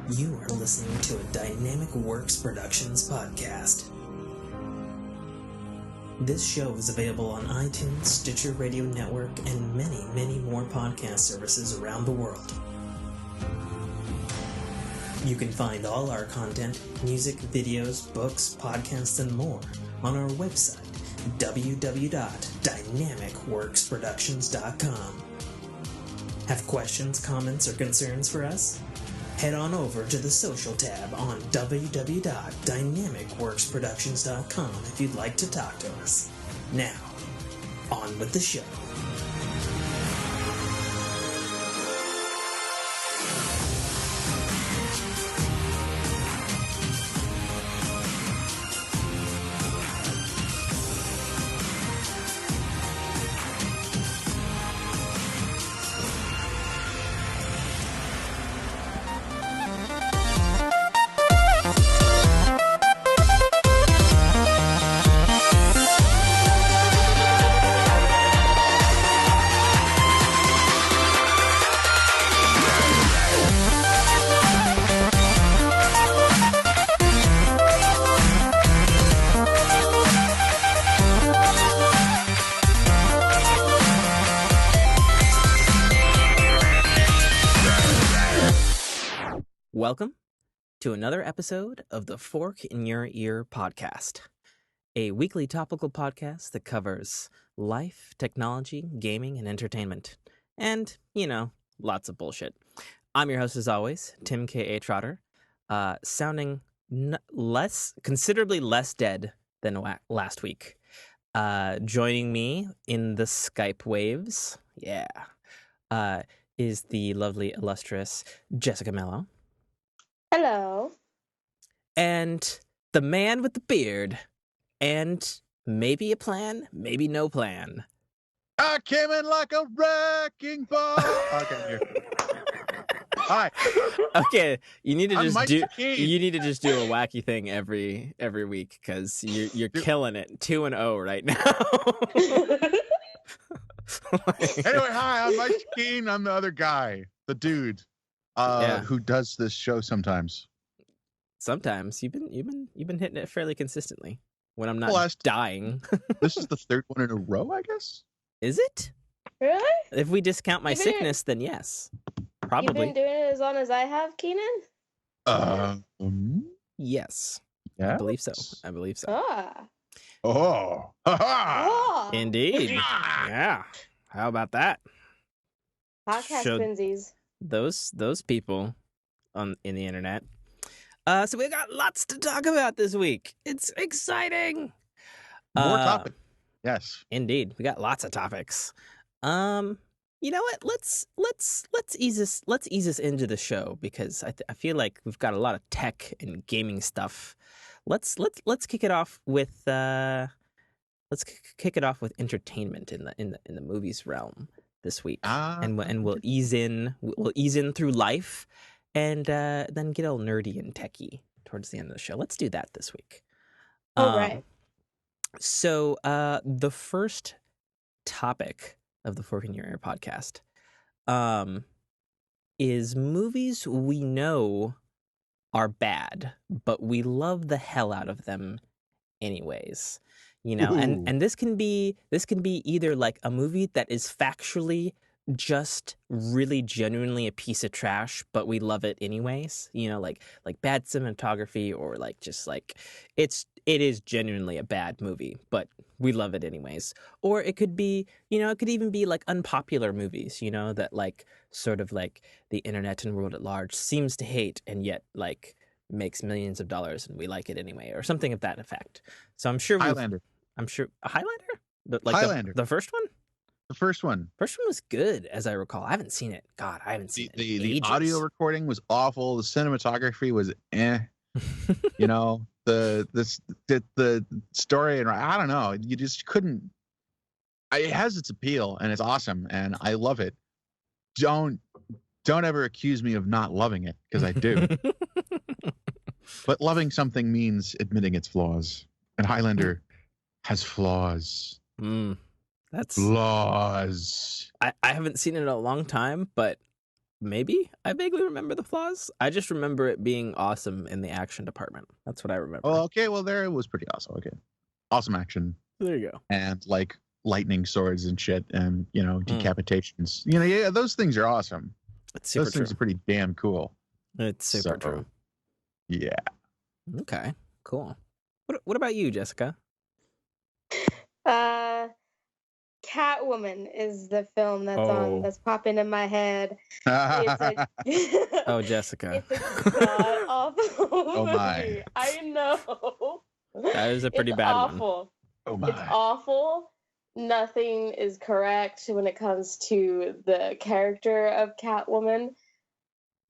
You are listening to a Dynamic Works Productions podcast. This show is available on iTunes, Stitcher Radio Network, and many, many more podcast services around the world. You can find all our content, music, videos, books, podcasts, and more on our website, www.dynamicworksproductions.com. Have questions, comments, or concerns for us? Head on over to the social tab on www.dynamicworksproductions.com if you'd like to talk to us. Now, on with the show. Welcome to another episode of the Fork in Your Ear podcast, a weekly topical podcast that covers life, technology, gaming, and entertainment, and, lots of bullshit. I'm your host, as always, Tim K.A. Trotter, sounding considerably less dead than last week. Joining me in the Skype waves, is the lovely, illustrious Jessica Mello. Hello. And the man with the beard, and maybe a plan, maybe no plan. I came in like a wrecking ball. Okay, here. Hi. Okay, you need to just do a Keenan. wacky thing every week because you're killing it. 2-0 right now. Anyway, hi, I'm Mike Keenan. I'm the other guy, the dude. Who does this show sometimes? Sometimes you've been hitting it fairly consistently when I'm not dying. This is the third one in a row, I guess. Is it? Really? If we discount my sickness, then yes, probably. You've been doing it as long as I have, Keenan? Yes. Yeah. I believe so. Ah. Oh. Oh. Indeed. Yeah. How about that? Podcast twinsies. Those people in the internet. So we got lots to talk about this week. It's exciting. More topics. Yes. Indeed. We got lots of topics. You know what? Let's ease us into the show because I feel like we've got a lot of tech and gaming stuff. Let's kick it off with entertainment in the movies realm this week, and we'll ease in through life, and then get all nerdy and techie towards the end of the show. Let's do that this week. All right. So the first topic of the Fork in Your Ear podcast is movies we know are bad, but we love the hell out of them anyways. And this can be either like a movie that is factually just really genuinely a piece of trash, but we love it anyways. Like bad cinematography, or like just like it is genuinely a bad movie, but we love it anyways. Or it could be, it could even be like unpopular movies, that like sort of like the internet and world at large seems to hate, and yet like makes millions of dollars, and we like it anyway, or something of that effect. So I'm sure Highlander. A Highlander? Highlander. The first one? The first one. First one was good, as I recall. I haven't seen it. God, I haven't seen it in The ages. audio recording was awful. The cinematography was the story, and I don't know. You just couldn't. It has its appeal, and it's awesome, and I love it. Don't ever accuse me of not loving it, because I do. But loving something means admitting its flaws, and Highlander has flaws. That's flaws. I haven't seen it in a long time, but maybe I vaguely remember the flaws. I just remember it being awesome in the action department. That's what I remember. Oh, okay. Well, there it was pretty awesome. Okay, awesome action. There you go. And like lightning swords and shit, and decapitations. Yeah, those things are awesome. It's super those things true. are pretty damn cool. It's super true. Yeah. Okay. Cool. What about you, Jessica? Catwoman is the film that's popping in my head. It's oh, Jessica. It's a god awful movie. Oh my. I know. That is a pretty bad awful. one. Oh my. It's awful. Nothing is correct when it comes to the character of Catwoman.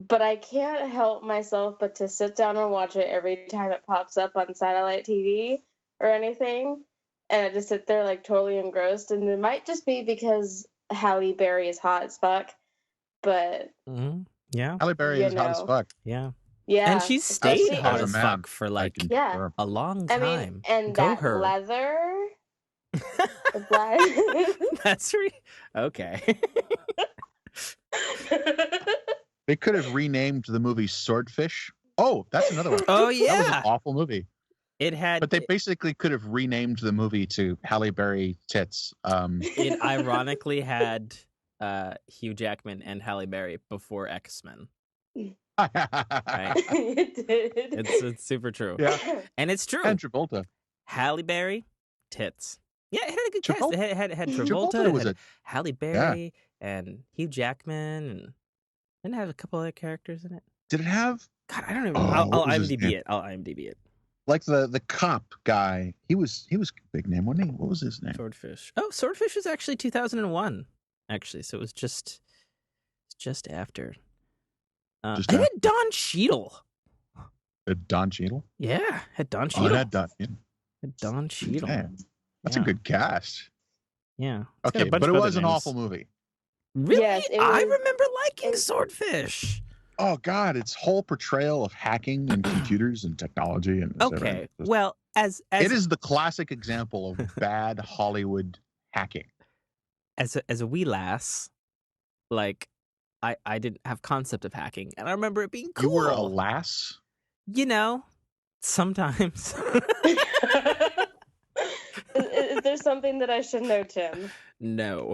But I can't help myself but to sit down and watch it every time it pops up on satellite TV or anything. And I just sit there like totally engrossed. And it might just be because Halle Berry is hot as fuck. But yeah, Halle Berry is hot as fuck. Yeah. Yeah. And she stayed hot as fuck for like a long time. I mean, and Go that her. leather. That's okay. They could have renamed the movie Swordfish. Oh, that's another one. Oh yeah, that was an awful movie. It had, but they basically could have renamed the movie to Halle Berry Tits. It ironically had Hugh Jackman and Halle Berry before X-Men. Right? It did. It's super true. Yeah, and it's true. And Travolta, Halle Berry, tits. Yeah, it had a good Travolta, cast. It had Travolta, was had Halle Berry, and Hugh Jackman, and didn't it have a couple other characters in it. Did it have? God, I don't even. I'll IMDb it. I'll IMDb it. Like the cop guy, he was a big name, wasn't he? What was his name? Swordfish. Oh, Swordfish was actually 2001. Actually, so it was just after. It had Don Cheadle. Don Cheadle? Yeah, had Don Cheadle. Oh, it had Don. Yeah. Had Don Cheadle. Man, that's a good cast. Yeah. Okay, but it was an awful movie. Really? Yes, I remember liking Swordfish. Oh God, its whole portrayal of hacking and computers and technology and okay. Well, as it is the classic example of bad Hollywood hacking. As a wee lass, like I didn't have concept of hacking, and I remember it being cool. You were a lass? Sometimes. Is there something that I should know, Tim? No.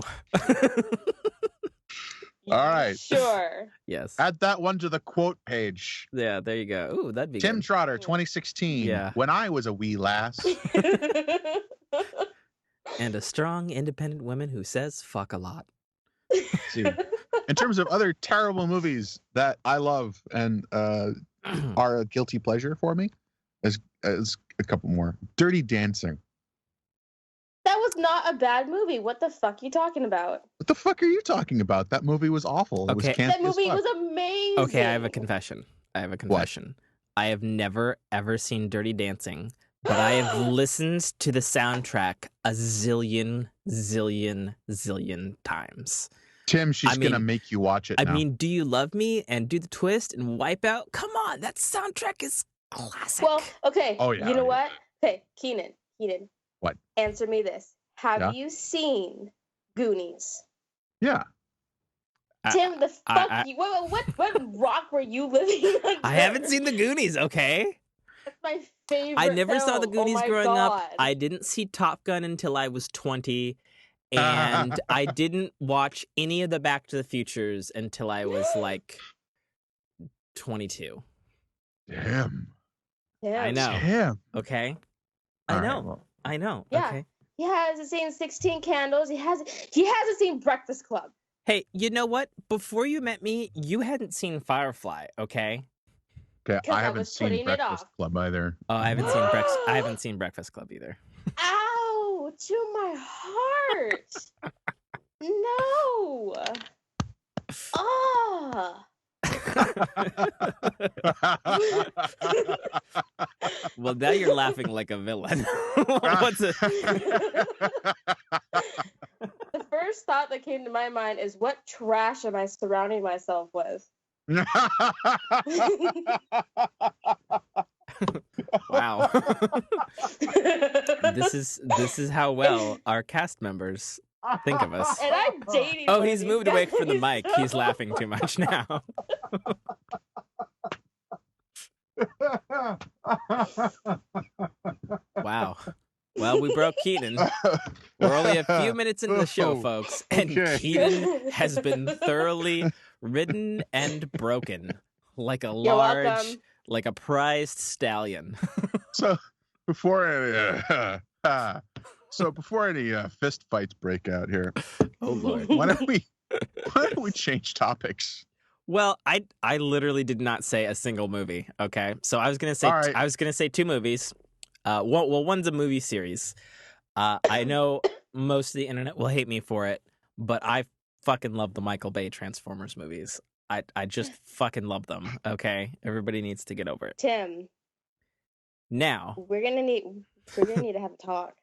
All right. Sure. Yes. Add that one to the quote page. Yeah, there you go. Ooh, that'd be Tim good. Trotter, 2016. Yeah. When I was a wee lass. And a strong, independent woman who says fuck a lot. See, in terms of other terrible movies that I love and are a guilty pleasure for me, as a couple more. Dirty Dancing. That was not a bad movie. What the fuck are you talking about? What the fuck are you talking about? That movie was awful. It was campy that movie as fuck. was amazing. Okay, I have a confession. What? I have never, ever seen Dirty Dancing, but I have listened to the soundtrack a zillion times. Tim, she's going to make you watch it now. I mean, Do You Love Me and Do the Twist and Wipeout? Come on, that soundtrack is classic. Well, okay. Oh, yeah. You know what? Okay, Keenan. What? Answer me this. Have you seen Goonies? Yeah. Tim, the fuck you... What rock were you living under? I haven't seen the Goonies, okay? That's my favorite I never saw the Goonies growing up. God. I didn't see Top Gun until I was 20. And I didn't watch any of the Back to the Futures until I was like 22. Damn. I know. Damn. Okay. I know. Yeah. Okay. He hasn't seen 16 Candles. He hasn't seen Breakfast Club. Hey, you know what? Before you met me, you hadn't seen Firefly, okay? Okay, I haven't seen Breakfast Club either. Oh, I haven't seen Breakfast Club either. Ow! To my heart. No. Ah. Well, now you're laughing like a villain. What's it? The first thought that came to my mind is, what trash am I surrounding myself with? Wow. This is how well our cast members Think of us. And I'm dating. Oh, one of he's these moved away guys, from the mic. He's so- laughing too much now. Wow. Well, we broke Keenan. We're only a few minutes into the show, folks, and Okay. Keenan has been thoroughly ridden and broken like a You're large, welcome. like a prized stallion. So before any fist fights break out here, Oh Lord. why don't we change topics? Well, I literally did not say a single movie. Okay, so I was gonna say All right. I was gonna say two movies. One's a movie series. I know most of the internet will hate me for it, but I fucking love the Michael Bay Transformers movies. I just fucking love them. Okay, everybody needs to get over it. Tim, Now, we're gonna need to have a talk.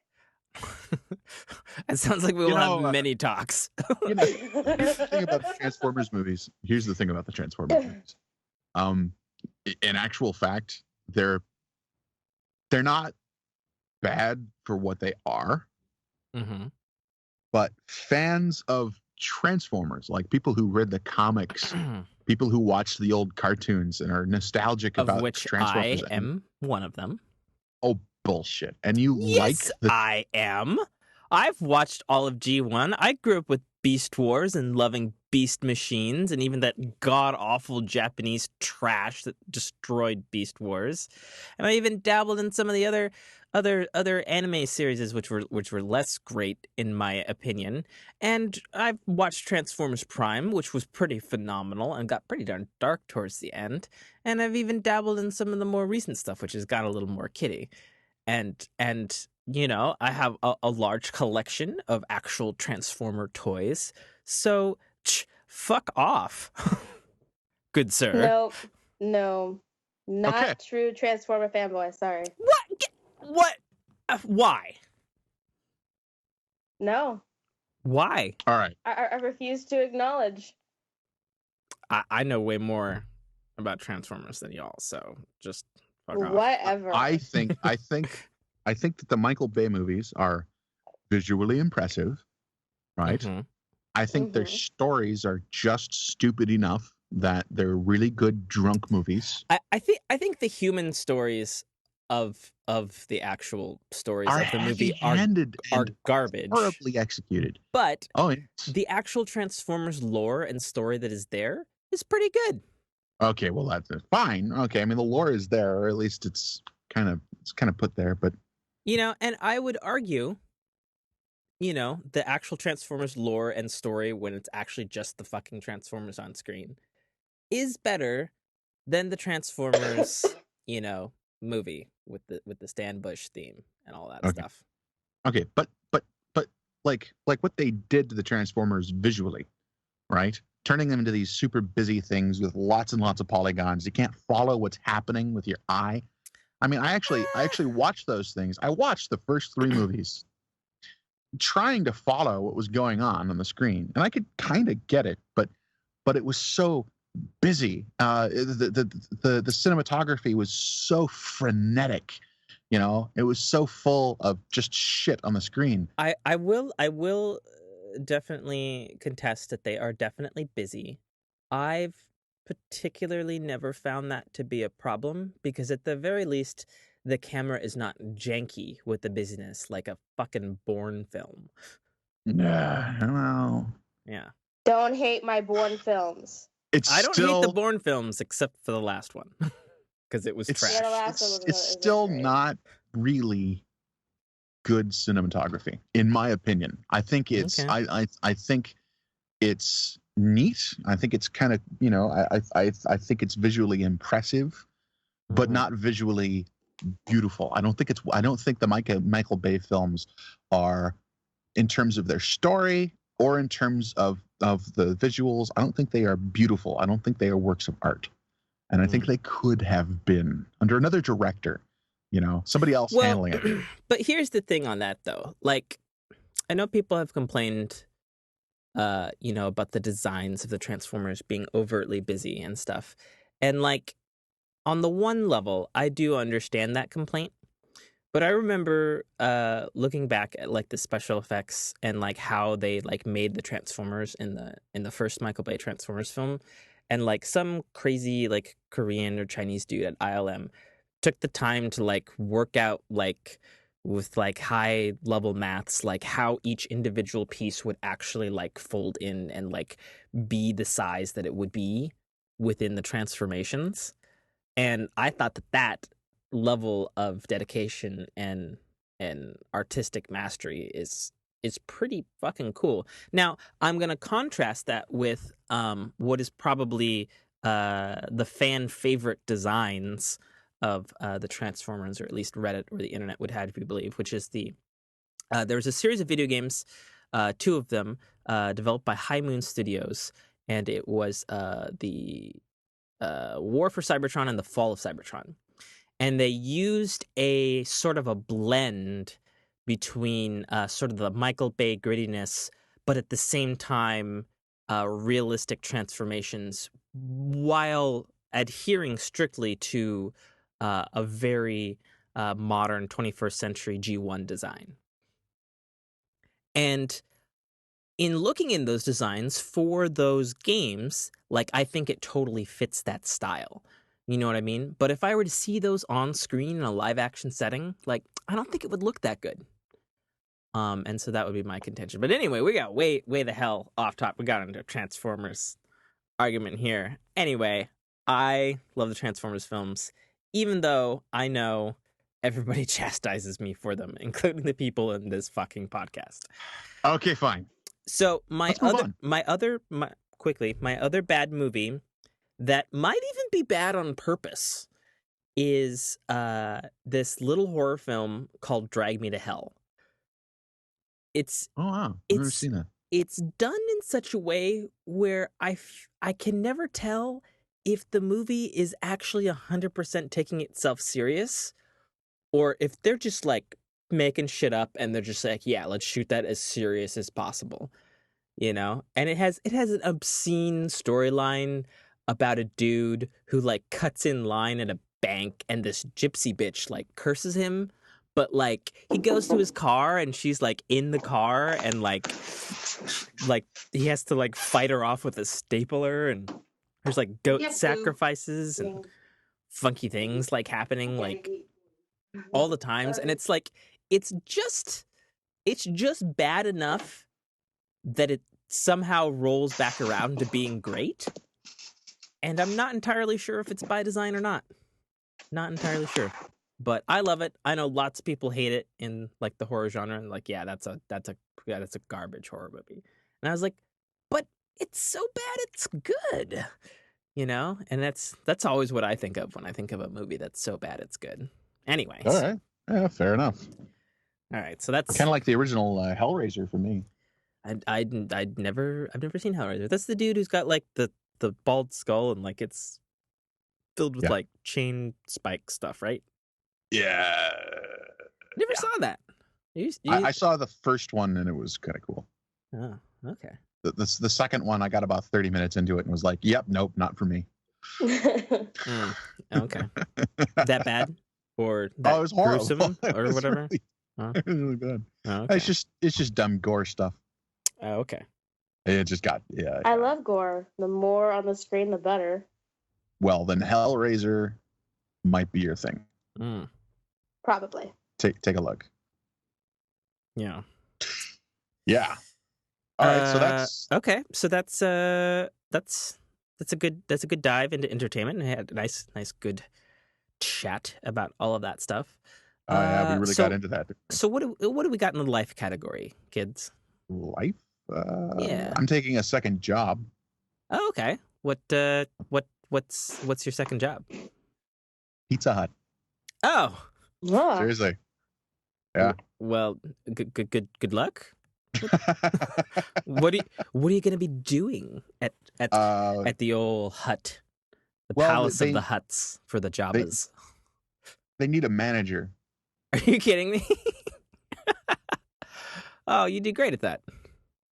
it sounds like we will have many talks. You know, here's the thing about the Transformers movies. Here's the thing about the Transformers movies. In actual fact, they're not bad for what they are, Mm-hmm. but fans of Transformers, like people who read the comics, people who watched the old cartoons and are nostalgic Of about which I Transformers. am one of them. Oh, bullshit. And you like Yes, the I am. I've watched all of G1. I grew up with Beast Wars and loving Beast Machines and even that god-awful Japanese trash that destroyed Beast Wars. And I even dabbled in some of the other anime series which were less great in my opinion. And I've watched Transformers Prime, which was pretty phenomenal and got pretty darn dark towards the end. And I've even dabbled in some of the more recent stuff, which has got a little more kiddie. And you know, I have a large collection of actual Transformer toys. So, fuck off, good sir. Nope. No. Not Okay. true Transformer fanboy. Sorry. What? Why? No. Why? all right. I refuse to acknowledge. I know way more about Transformers than y'all, so just fuck off. Whatever. I think that the Michael Bay movies are visually impressive, right? Mhm. I think their stories are just stupid enough that they're really good drunk movies. I think the human stories of the actual stories Are of the movie heavy-handed are and garbage. horribly executed. But Oh, yes. the actual Transformers lore and story that is there is pretty good. Okay, well that's fine. Okay, I mean the lore is there, or at least it's kind of put there. But You know, and I would argue, you know, the actual Transformers lore and story when it's actually just the fucking Transformers on screen is better than the Transformers, you know, movie with the Stan Bush theme and all that Okay. stuff. okay, but like what they did to the Transformers visually, right? Turning them into these super busy things with lots and lots of polygons. You can't follow what's happening with your eye. I mean, I actually watched those things. I watched the first 3 movies trying to follow what was going on the screen, and I could kind of get it, but it was so busy. The cinematography was so frenetic. You know, it was so full of just shit on the screen. I will definitely contest that they are definitely busy. I've particularly never found that to be a problem because at the very least the camera is not janky with the busyness like a fucking Bourne film. Well, Yeah. Don't hate my Bourne films. it's I don't still, hate the Bourne films except for the last one because it was it's, trash. Yeah, the last one it's was still great. not really good cinematography, in my opinion. I think it's Okay. I think it's neat. I think it's kind of, you know, I think it's visually impressive, but Mhm. not visually beautiful. I don't think the Michael Bay films are, in terms of their story or in terms of the visuals, I don't think they are beautiful. I don't think they are works of art. And I think they could have been under another director, you know, somebody else handling it. But here's the thing on that though. Like, I know people have complained, you know, about the designs of the Transformers being overtly busy and stuff. And like, on the one level, I do understand that complaint. But I remember looking back at like the special effects and like how they like made the Transformers in the first Michael Bay Transformers film, and like some crazy like Korean or Chinese dude at ILM took the time to like work out like with like high level maths like how each individual piece would actually like fold in and like be the size that it would be within the transformations. And I thought that level of dedication and artistic mastery is pretty fucking cool. Now, I'm going to contrast that with what is probably the fan favorite designs of the Transformers, or at least Reddit or the internet would have you believe, which is there was a series of video games, two of them, developed by High Moon Studios, and it was the War for Cybertron and the Fall of Cybertron. And they used a sort of a blend between sort of the Michael Bay grittiness, but at the same time, realistic transformations while adhering strictly to a very modern 21st century G1 design. And in looking in those designs for those games, like I think it totally fits that style. You know what I mean? But if I were to see those on screen in a live action setting, like I don't think it would look that good. And so that would be my contention. But anyway, we got way the hell off top. We got into a Transformers argument here. Anyway, I love the Transformers films, even though I know everybody chastises me for them, including the people in this fucking podcast. Okay, fine. So my Let's move on. my other bad movie that might even be bad on purpose is this little horror film called Drag Me to Hell. Oh wow, I've never seen that. It's done in such a way where I can never tell if the movie is actually 100% taking itself serious, or if they're just like making shit up and they're just like, yeah, let's shoot that as serious as possible. You know, and it has an obscene storyline about a dude who like cuts in line at a bank, and this gypsy bitch like curses him, but like he goes to his car and she's like in the car, and like he has to like fight her off with a stapler, and there's like goat sacrifices and funky things like happening like all the times, and it's like it's just bad enough that it somehow rolls back around to being great. And I'm not entirely sure if it's by design or not. Not entirely sure. But I love it. I know lots of people hate it in like the horror genre, and like, yeah, that's a garbage horror movie. And I was like, but it's so bad it's good. You know? And that's always what I think of when I think of a movie that's so bad it's good. Anyways. All right. Yeah, fair enough. All right. So that's kind of like the original Hellraiser for me. I've never seen Hellraiser. That's the dude who's got like the bald skull and like it's filled with like chain spike stuff, right? Yeah. Never saw that. I saw the first one and it was kind of cool. Oh, okay. The second one, I got about 30 minutes into it and was like, yep, nope, not for me. Okay. That bad? Or that it was horrible. Gruesome or whatever? Really bad. Oh, okay. It's just dumb gore stuff. Oh, okay. It just got I love gore. The more on the screen, the better. Well, then Hellraiser might be your thing. Probably. Take a look. Yeah. Yeah. All right. So that's okay. So that's a good dive into entertainment. I had a nice good chat about all of that stuff. Yeah, we really got into that. So what do we got in the life category, kids? Life? Yeah. I'm taking a second job. Oh, okay. What's your second job? Pizza Hut. Oh. Yeah. Seriously. Yeah. Well, good luck. What are you gonna be doing at the old hut, the palace of the huts for the Jabbas? They need a manager. Are you kidding me? Oh, you did great at that.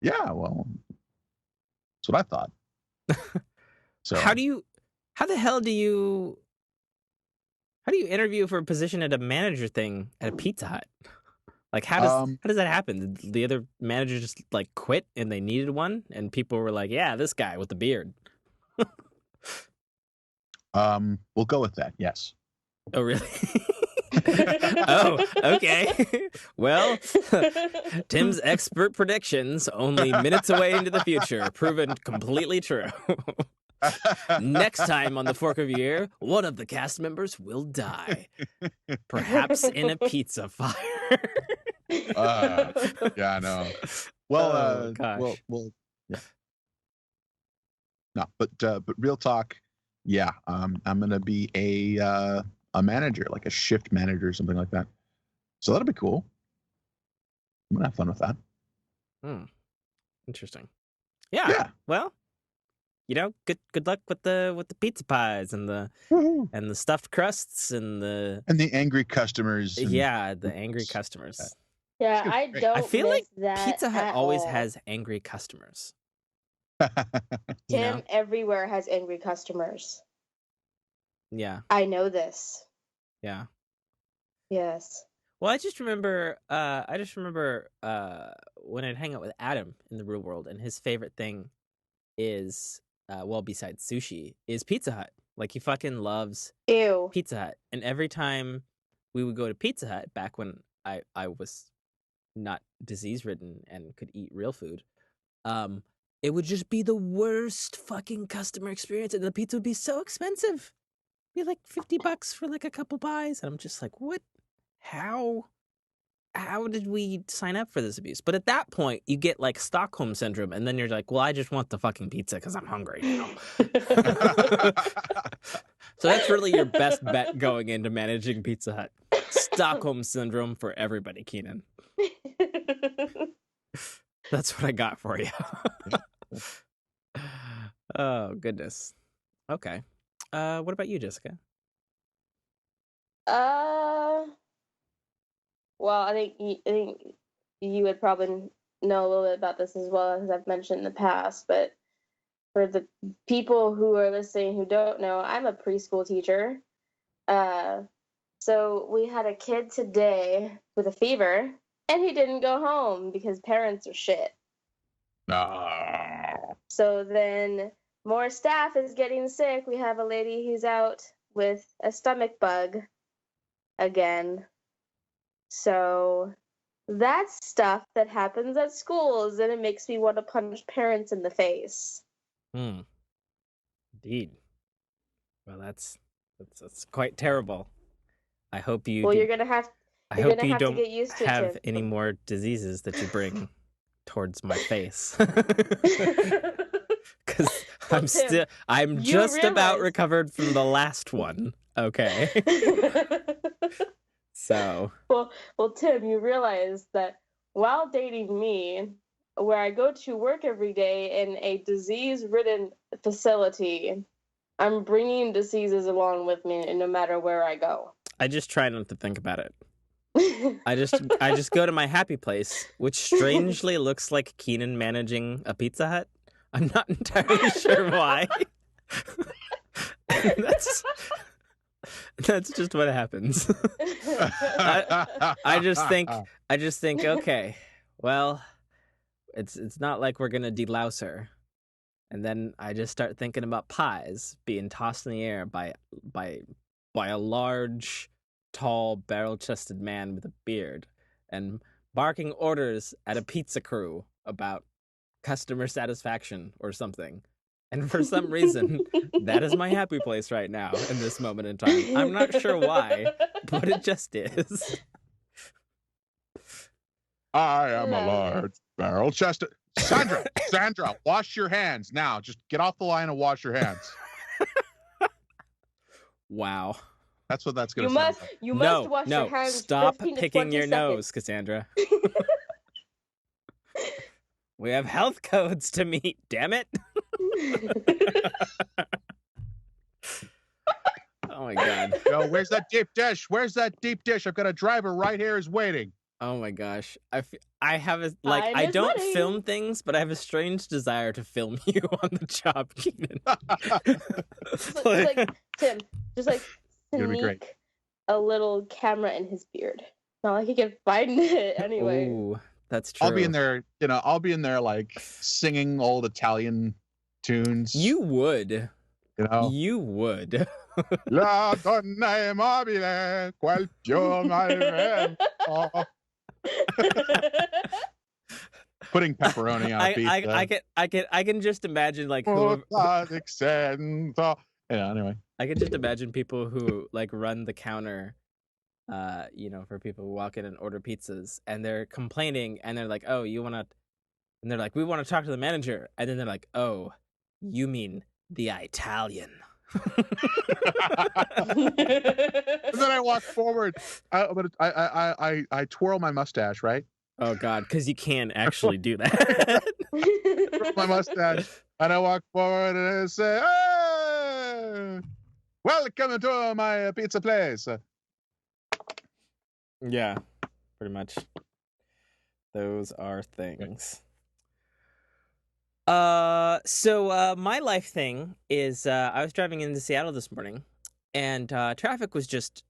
Yeah, well, that's what I thought. So how the hell do you How do you interview for a position at a manager thing at a Pizza Hut? Like, how does that happen? Did the other manager just like quit and they needed one, and people were like, "Yeah, this guy with the beard." We'll go with that. Yes. Oh, really? Oh, okay. Well, Tim's expert predictions only minutes away into the future, proven completely true. Next time on the Fork of Year, one of the cast members will die, perhaps in a pizza fire. Yeah, I know. Well, gosh. well, yeah. No, but real talk, yeah. I'm gonna be a manager, like a shift manager or something like that. So that'll be cool. I'm gonna have fun with that. Interesting. Yeah. Well, good luck with the pizza pies and the stuffed crusts and the angry customers. Yeah, the angry customers. Yeah, I don't. I feel like that Pizza Hut always all. has angry customers. Tim everywhere has angry customers. Yeah. I know this. Yeah. Yes. Well, I just remember when I'd hang out with Adam in the real world, and his favorite thing is, besides sushi, is Pizza Hut. Like, he fucking loves Pizza Hut. And every time we would go to Pizza Hut, back when I was not disease-ridden and could eat real food, it would just be the worst fucking customer experience, and the pizza would be so expensive. It'd be like $50 for like a couple pies, and I'm just like, what? How did we sign up for this abuse? But at that point, you get like Stockholm syndrome, and then you're like, well, I just want the fucking pizza because I'm hungry now. So that's really your best bet going into managing Pizza Hut. Stockholm syndrome for everybody, Keenan. That's what I got for you. Oh, goodness. Okay. What about you, Jessica? Well, I think you would probably know a little bit about this as well, as I've mentioned in the past. But for the people who are listening who don't know, I'm a preschool teacher. So we had a kid today with a fever, and he didn't go home because parents are shit. So then more staff is getting sick. We have a lady who's out with a stomach bug again. So that's stuff that happens at schools, and it makes me want to punch parents in the face. Indeed. Well, that's quite terrible. I hope you. Well, you're gonna have. I hope you to don't get used to have it. any more diseases that you bring towards my face. Because I'm just about recovered from the last one. Okay. So. Well, Tim, you realize that while dating me, where I go to work every day in a disease-ridden facility, I'm bringing diseases along with me no matter where I go. I just try not to think about it. I just go to my happy place, which strangely looks like Keenan managing a Pizza Hut. I'm not entirely sure why. That's just what happens. I just think, okay, well, it's not like we're gonna delouse her. And then I just start thinking about pies being tossed in the air by a large, tall, barrel-chested man with a beard, and barking orders at a pizza crew about customer satisfaction or something. And for some reason, that is my happy place right now in this moment in time. I'm not sure why, but it just is. I am a large barrel-chested. Sandra, wash your hands now. Just get off the line and wash your hands. Wow. That's what that's going to sound like. You must wash your hands. Stop picking your nose, Cassandra. We have health codes to meet, damn it. Oh my God. Yo, where's that deep dish? I've got a driver right here is waiting. Oh my gosh. I have I don't film things, but I have a strange desire to film you on the job, Keenan. Tim, just like It's gonna be great. little camera in his beard. Not like he can find it anyway. Ooh, that's true. I'll be in there, I'll be in there like singing old Italian tunes. You would. You would. La donna è mobile, quel più mal vento. Putting pepperoni on a pizza. I can just imagine like anyway. I can just imagine people who like run the counter, for people who walk in and order pizzas, and they're complaining, and they're like, "Oh, you want to?" And they're like, "We want to talk to the manager," and then they're like, "Oh, you mean the Italian?" And then I walk forward. I twirl my mustache, right? Oh God, because you can actually do that. My mustache, and I walk forward and I say, "Hey, welcome to my pizza place." Yeah, pretty much. Those are things. So my life thing is I was driving into Seattle this morning, and traffic was just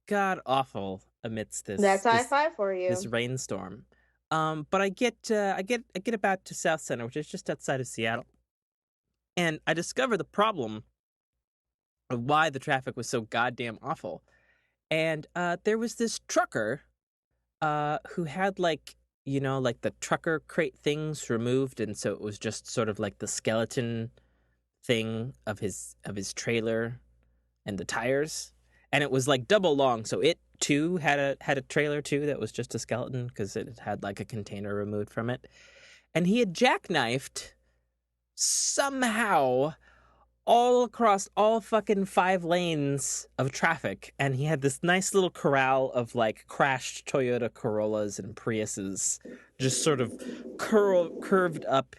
god awful amidst this. That's I-5 for you. This rainstorm. But I get about to South Center, which is just outside of Seattle, and I discover the problem of why the traffic was so goddamn awful. And there was this trucker who had like the trucker crate things removed, and so it was just sort of like the skeleton thing of his trailer and the tires, and it was like double long, so it too had a trailer too that was just a skeleton because it had like a container removed from it, and he had jackknifed somehow all across all fucking 5 lanes of traffic, and he had this nice little corral of like crashed Toyota Corollas and Priuses just sort of curved up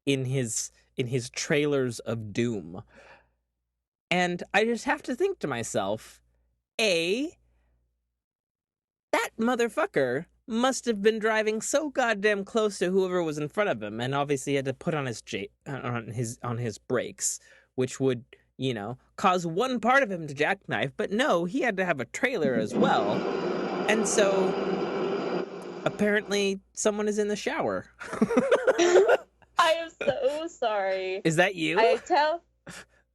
in his trailers of doom. And I just have to think to myself, that motherfucker must have been driving so goddamn close to whoever was in front of him, and obviously had to put on his brakes, which would, cause one part of him to jackknife. But no, he had to have a trailer as well. And so apparently someone is in the shower. I am so sorry. Is that you? I tell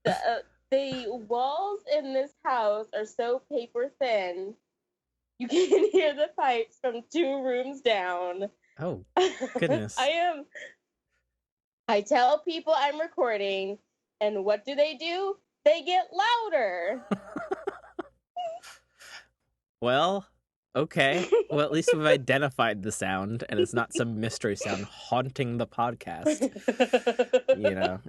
the walls in this house are so paper thin. You can hear the pipes from 2 rooms down. Oh, goodness. I tell people I'm recording, and what do? They get louder. Well, okay. Well, at least we've identified the sound, and it's not some mystery sound haunting the podcast.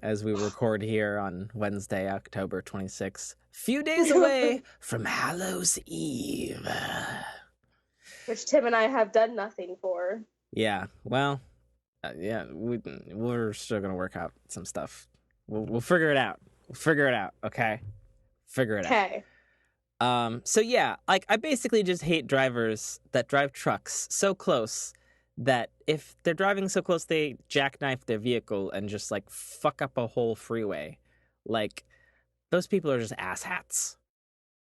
As we record here on Wednesday, October 26th, few days away from Hallows Eve. Which Tim and I have done nothing for. Yeah, well, we're still going to work out some stuff. We'll figure it out. Okay? Figure it out. Okay. So yeah, like I basically just hate drivers that drive trucks so close that if they're driving so close, they jackknife their vehicle and just like fuck up a whole freeway. Like, those people are just asshats.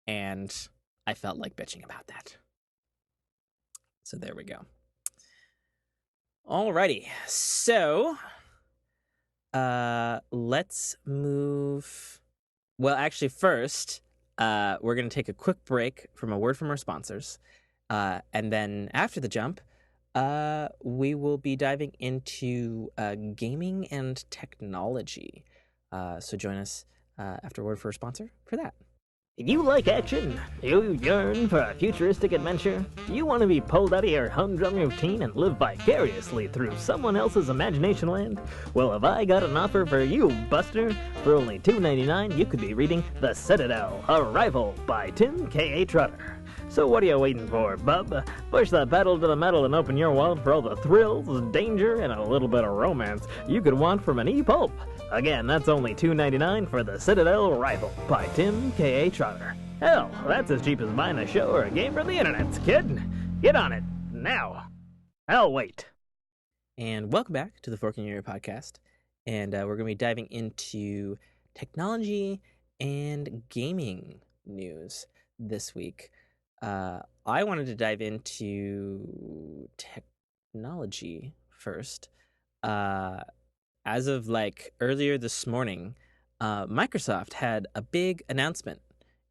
And I felt like bitching about that. So there we go. Alrighty. So, let's move. Well, actually, first, we're going to take a quick break from a word from our sponsors. And then after the jump, we will be diving into gaming and technology. So join us after a word for a sponsor for that. You like action? You yearn for a futuristic adventure? You want to be pulled out of your humdrum routine and live vicariously through someone else's imagination land? Well, have I got an offer for you, Buster? For only $2.99, you could be reading The Citadel, Arrival by Tim K.A. Trotter. So what are you waiting for, bub? Push the pedal to the metal and open your wallet for all the thrills, danger, and a little bit of romance you could want from an e-pulp. Again, that's only $2.99 for The Citadel Arrival by Tim K.A. Trotter. Hell, that's as cheap as buying a show or a game from the internet, kid. Get on it, now. I'll wait. And welcome back to the Fork in Your Ear podcast. And we're going to be diving into technology and gaming news. this week. I wanted to dive into technology first. As of earlier this morning, Microsoft had a big announcement.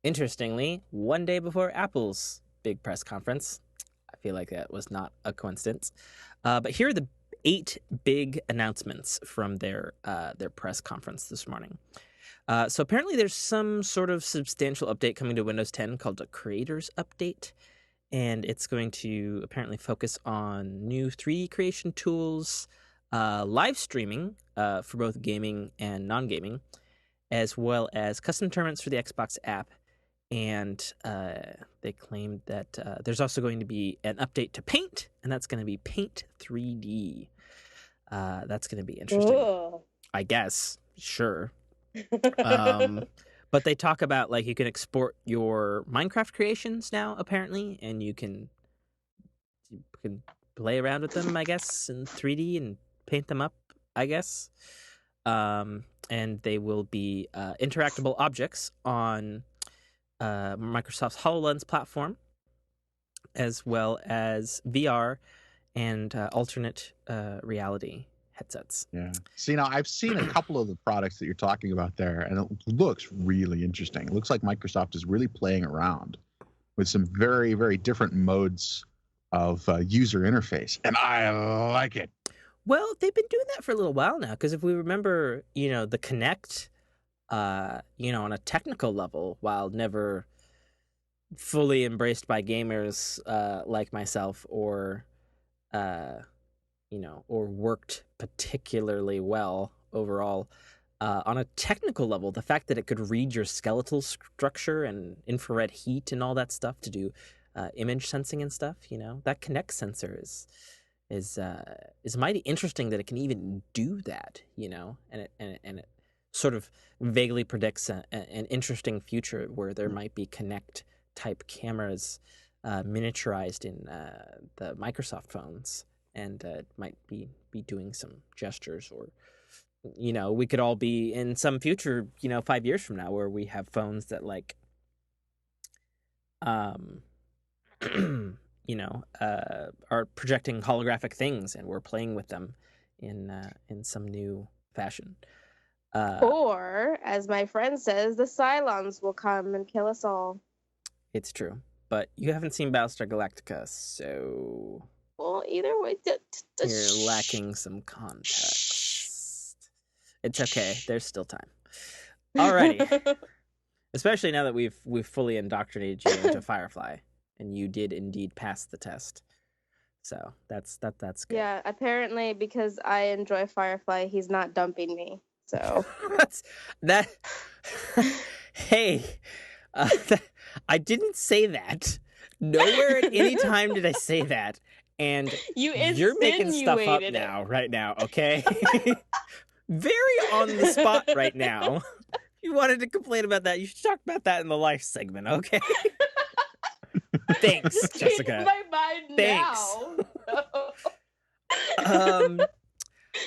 Interestingly, one day before Apple's big press conference. I feel like that was not a coincidence. But here are the 8 big announcements from their press conference this morning. So apparently there's some sort of substantial update coming to Windows 10 called a Creators Update. And it's going to apparently focus on new 3D creation tools, live streaming for both gaming and non-gaming, as well as custom tournaments for the Xbox app. And they claimed that there's also going to be an update to Paint, and that's going to be Paint 3D. That's going to be interesting. Ugh. I guess. Sure. But they talk about you can export your Minecraft creations now, apparently, and you can play around with them, I guess, in 3D and paint them up, I guess. And they will be interactable objects on Microsoft's HoloLens platform, as well as VR and alternate reality headsets. Yeah. See, now I've seen a couple of the products that you're talking about there, and it looks really interesting. It looks like Microsoft is really playing around with some very, very different modes of user interface, and I like it. Well, they've been doing that for a little while now, because if we remember, the Kinect, on a technical level, while never fully embraced by gamers like myself, or or worked particularly well overall, on a technical level, the fact that it could read your skeletal structure and infrared heat and all that stuff to do image sensing and stuff, that Kinect sensor is mighty interesting that it can even do that, and it sort of vaguely predicts an interesting future where there might be Kinect type cameras miniaturized in the Microsoft phones, and it might be doing some gestures, or we could all be in some future 5 years from now where we have phones that are projecting holographic things, and we're playing with them in some new fashion. Or, as my friend says, the Cylons will come and kill us all. It's true, but you haven't seen Battlestar Galactica, so Well, either way, you're lacking some context. It's okay. There's still time. Alrighty. Especially now that we've fully indoctrinated you into Firefly, and you did indeed pass the test. So that's good. Yeah, apparently because I enjoy Firefly, he's not dumping me. So that. Hey, I didn't say that. Nowhere at any time did I say that. And you're making stuff up right now, okay? Very on the spot right now. If you wanted to complain about that, you should talk about that in the life segment, okay? Thanks, Jessica. In my mind Thanks.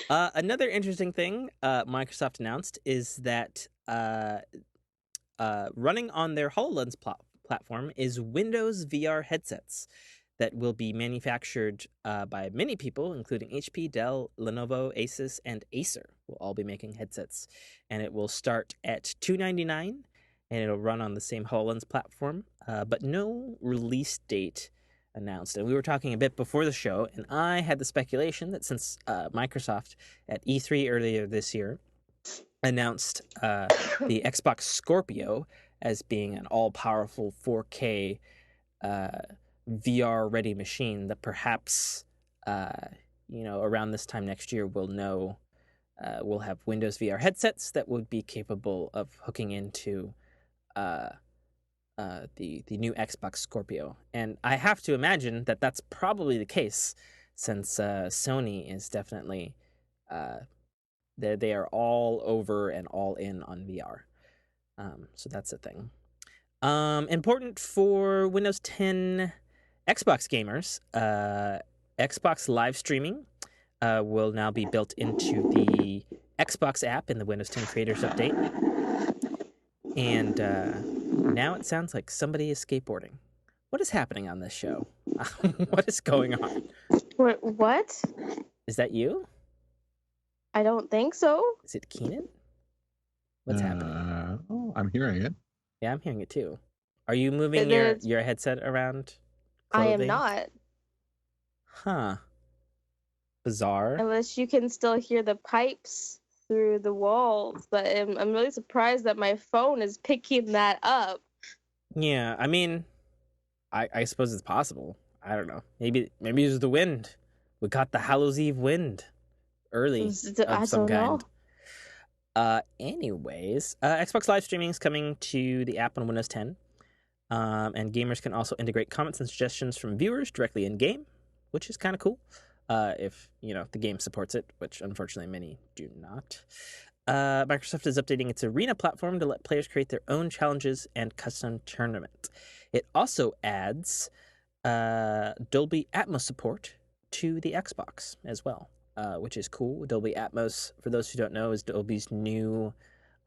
Another interesting thing Microsoft announced is that running on their HoloLens platform is Windows VR headsets that will be manufactured by many people, including HP, Dell, Lenovo, Asus, and Acer. Will all be making headsets, and it will start at $299, and it'll run on the same HoloLens platform, but no release date announced. And we were talking a bit before the show, and I had the speculation that since Microsoft at E3 earlier this year announced the Xbox Scorpio as being an all-powerful 4K VR-ready machine, that perhaps around this time next year we'll have Windows VR headsets that would be capable of hooking into the new Xbox Scorpio. And I have to imagine that that's probably the case, since Sony is definitely they are all over and all in on VR. So that's a thing. Important for Windows 10 Xbox gamers, Xbox live streaming will now be built into the Xbox app in the Windows 10 Creators Update. And Now it sounds like somebody is skateboarding. What is happening on this show? What is going on? What? Is that you? I don't think so. Is it Keenan? What's happening? Oh, I'm hearing it. Yeah, I'm hearing it too. Are you moving your headset around? I Clothing? am not. Huh. Bizarre. Unless you can still hear the pipes through the walls. But I'm really surprised that my phone is picking that up. Yeah, I mean, I suppose it's possible. I don't know. Maybe it was the wind. We got the Hallows Eve wind early of some kind. Anyways, Xbox Live Streaming is coming to the app on Windows 10. And gamers can also integrate comments and suggestions from viewers directly in game, which is kind of cool. If the game supports it, which unfortunately many do not. Microsoft is updating its Arena platform to let players create their own challenges and custom tournament. It also adds Dolby Atmos support to the Xbox as well, which is cool. Dolby Atmos, for those who don't know, is Dolby's new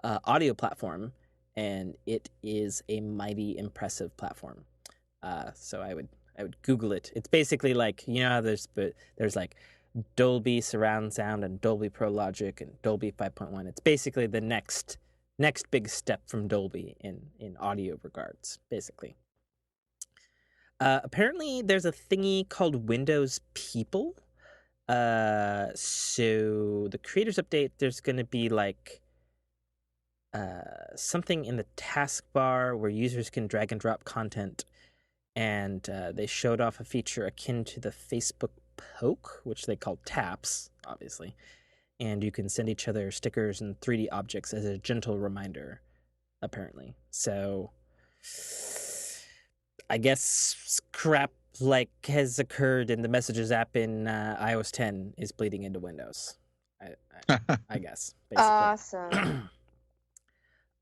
audio platform, and it is a mighty impressive platform. So I would Google it. It's basically like, how there's like Dolby surround sound and Dolby Pro Logic and Dolby 5.1. It's basically the next big step from Dolby in audio regards, basically. Apparently there's a thingy called Windows People. So the creators update, there's going to be like something in the taskbar where users can drag and drop content. And they showed off a feature akin to the Facebook Poke, which they call taps, obviously. And you can send each other stickers and 3D objects as a gentle reminder, apparently. So I guess crap like has occurred in the Messages app in iOS 10 is bleeding into Windows. I guess. Basically.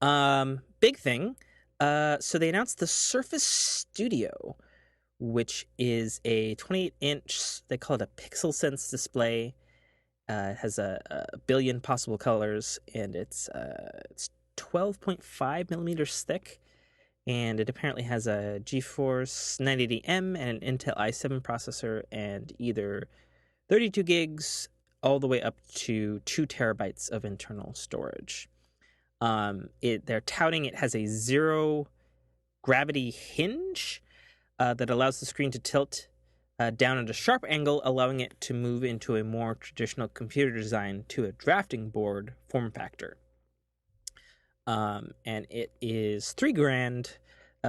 Awesome. Big thing. So they announced the Surface Studio, which is a 28-inch, they call it a Pixel Sense display. It has a billion possible colors, and it's 12.5 millimeters thick. And it apparently has a GeForce 980M and an Intel i7 processor, and either 32 gigs all the way up to 2 terabytes of internal storage. They're touting it has a zero gravity hinge that allows the screen to tilt down at a sharp angle, allowing it to move into a more traditional computer design to a drafting board form factor. And it is $3,000.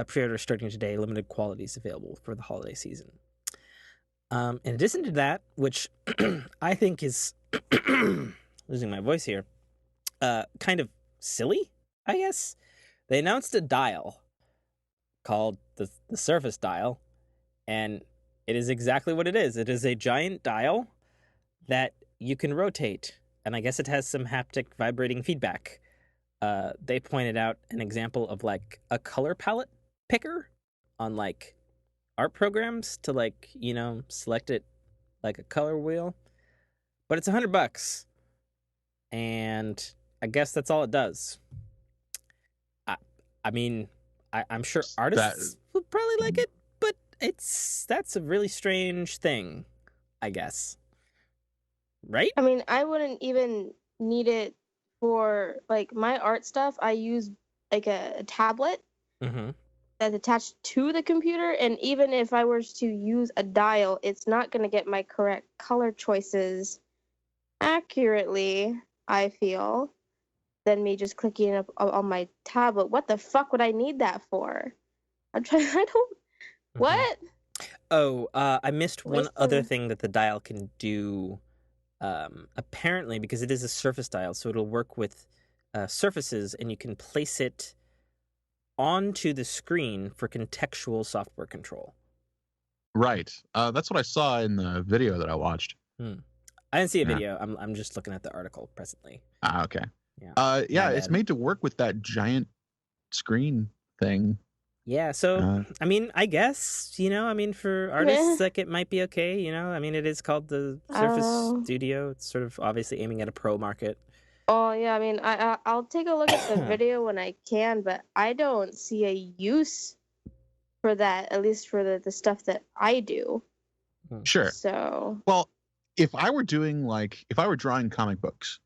Pre-order starting today. Limited quantities available for the holiday season. In addition to that, which I think is losing my voice here, kind of silly, I guess. They announced a dial called the Surface Dial, and it is exactly what it is. It is a giant dial that you can rotate, and I guess it has some haptic vibrating feedback. They pointed out an example of like a color palette picker on like art programs to like, select it like a color wheel, but it's $100, and I guess that's all it does. I mean, I'm sure artists would probably like it, but that's a really strange thing, I guess. Right? I mean, I wouldn't even need it for like my art stuff. I use like a tablet that's attached to the computer, and even if I were to use a dial, it's not going to get my correct color choices accurately, I feel, than me just clicking up on my tablet. What the fuck would I need that for? I don't. What? Oh, I missed one other thing that the dial can do. Apparently, because it is a Surface dial, so it'll work with surfaces, and you can place it onto the screen for contextual software control. Right. That's what I saw in the video that I watched. I didn't see a video. I'm just looking at the article presently. Okay. Yeah. It's made to work with that giant screen thing. Yeah, so I mean, I guess, for artists, like, it might be okay, I mean, it is called the Surface Studio. It's sort of obviously aiming at a pro market. Oh yeah, I mean, I'll take a look at the video when I can, but I don't see a use for that, at least for the stuff that I do. Sure. So. Well, if I were drawing comic books,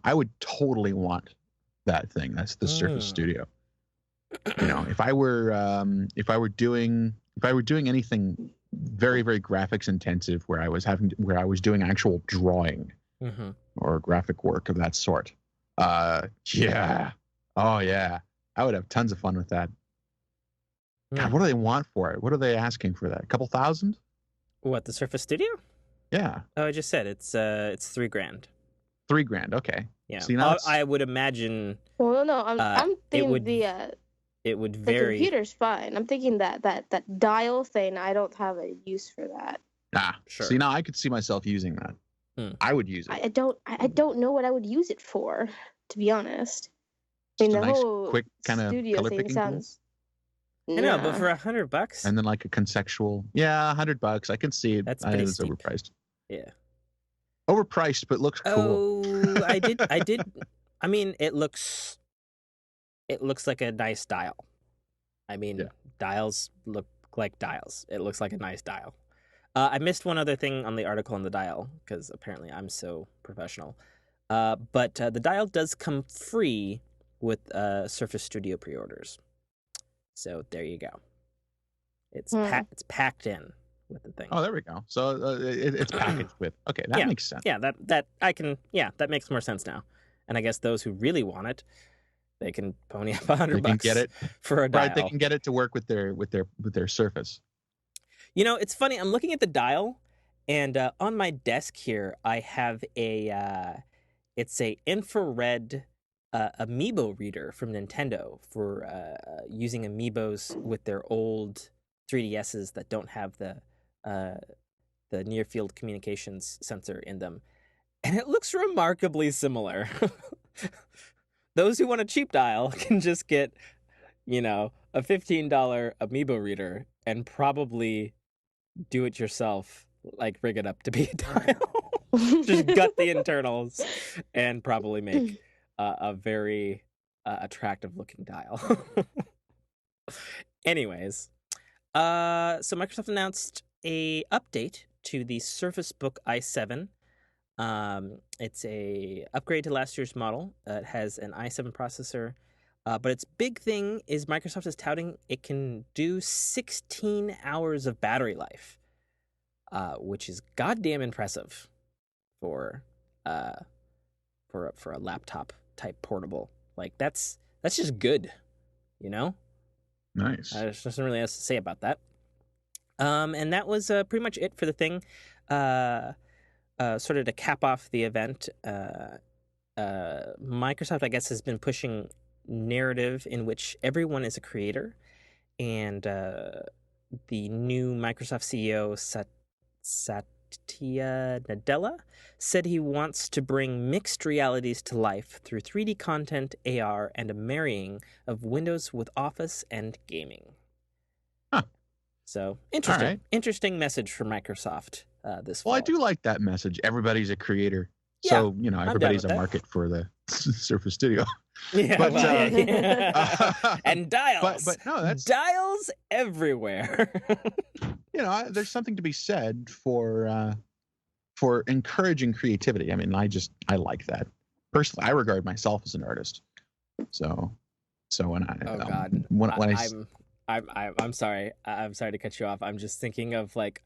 I would totally want that thing. That's the Surface Studio. If I were doing anything very, very graphics intensive, where I was doing actual drawing or graphic work of that sort, yeah, oh yeah, I would have tons of fun with that. God, what do they want for it? What are they asking for that? A couple thousand? What, the Surface Studio? Yeah. Oh, I just said it's $3,000. $3,000. Okay. Yeah. See, I would imagine. Well, no, I'm thinking it would the vary. computer's fine. I'm thinking that dial thing. I don't have a use for that. Sure. See, now I could see myself using that. I would use it. I don't know what I would use it for, to be honest. I mean, Just the a nice, whole quick kind of studio color thing picking sounds. I know, but for $100, and then like a conceptual, $100. I can see it. That's pretty it's steep. overpriced. Yeah. Overpriced, but looks cool. Oh, I did. I mean, it looks like a nice dial. I mean, dials look like dials. It looks like a nice dial. I missed one other thing on the article on the dial, because apparently I'm so professional. But the dial does come free with Surface Studio pre-orders. So there you go. It's packed in with the thing. Oh, there we go. So it's packaged with. Okay, that makes sense. Yeah, that makes more sense now. And I guess those who really want it, they can pony up $100. They can get it for a dial. Right, they can get it to work with their Surface. It's funny. I'm looking at the dial, and on my desk here, I have it's a infrared amiibo reader from Nintendo for using amiibos with their old 3DSs that don't have the near field communications sensor in them, and it looks remarkably similar. Those who want a cheap dial can just get, a $15 amiibo reader and probably do it yourself, like rig it up to be a dial. Just gut the internals and probably make a very attractive looking dial. Anyways, so Microsoft announced a update to the Surface Book i7. It's a upgrade to last year's model. It has an i7 processor, but its big thing is Microsoft is touting it can do 16 hours of battery life, which is goddamn impressive for a laptop type portable. Like that's just good, Nice. There's nothing really else to say about that. And that was pretty much it for the thing. Sort of to cap off the event, Microsoft, I guess, has been pushing narrative in which everyone is a creator, and the new Microsoft CEO Satya Nadella said he wants to bring mixed realities to life through 3D content, AR, and a marrying of Windows with Office and gaming. Huh. So interesting message from Microsoft. This fall. Well, I do like that message. Everybody's a creator. Yeah, so, everybody's a market for the Surface Studio. Yeah, but, and dials. But no, that's dials everywhere. There's something to be said for encouraging creativity. I mean, I like that. Personally, I regard myself as an artist. So when I'm sorry. I'm sorry to cut you off. I'm just thinking of like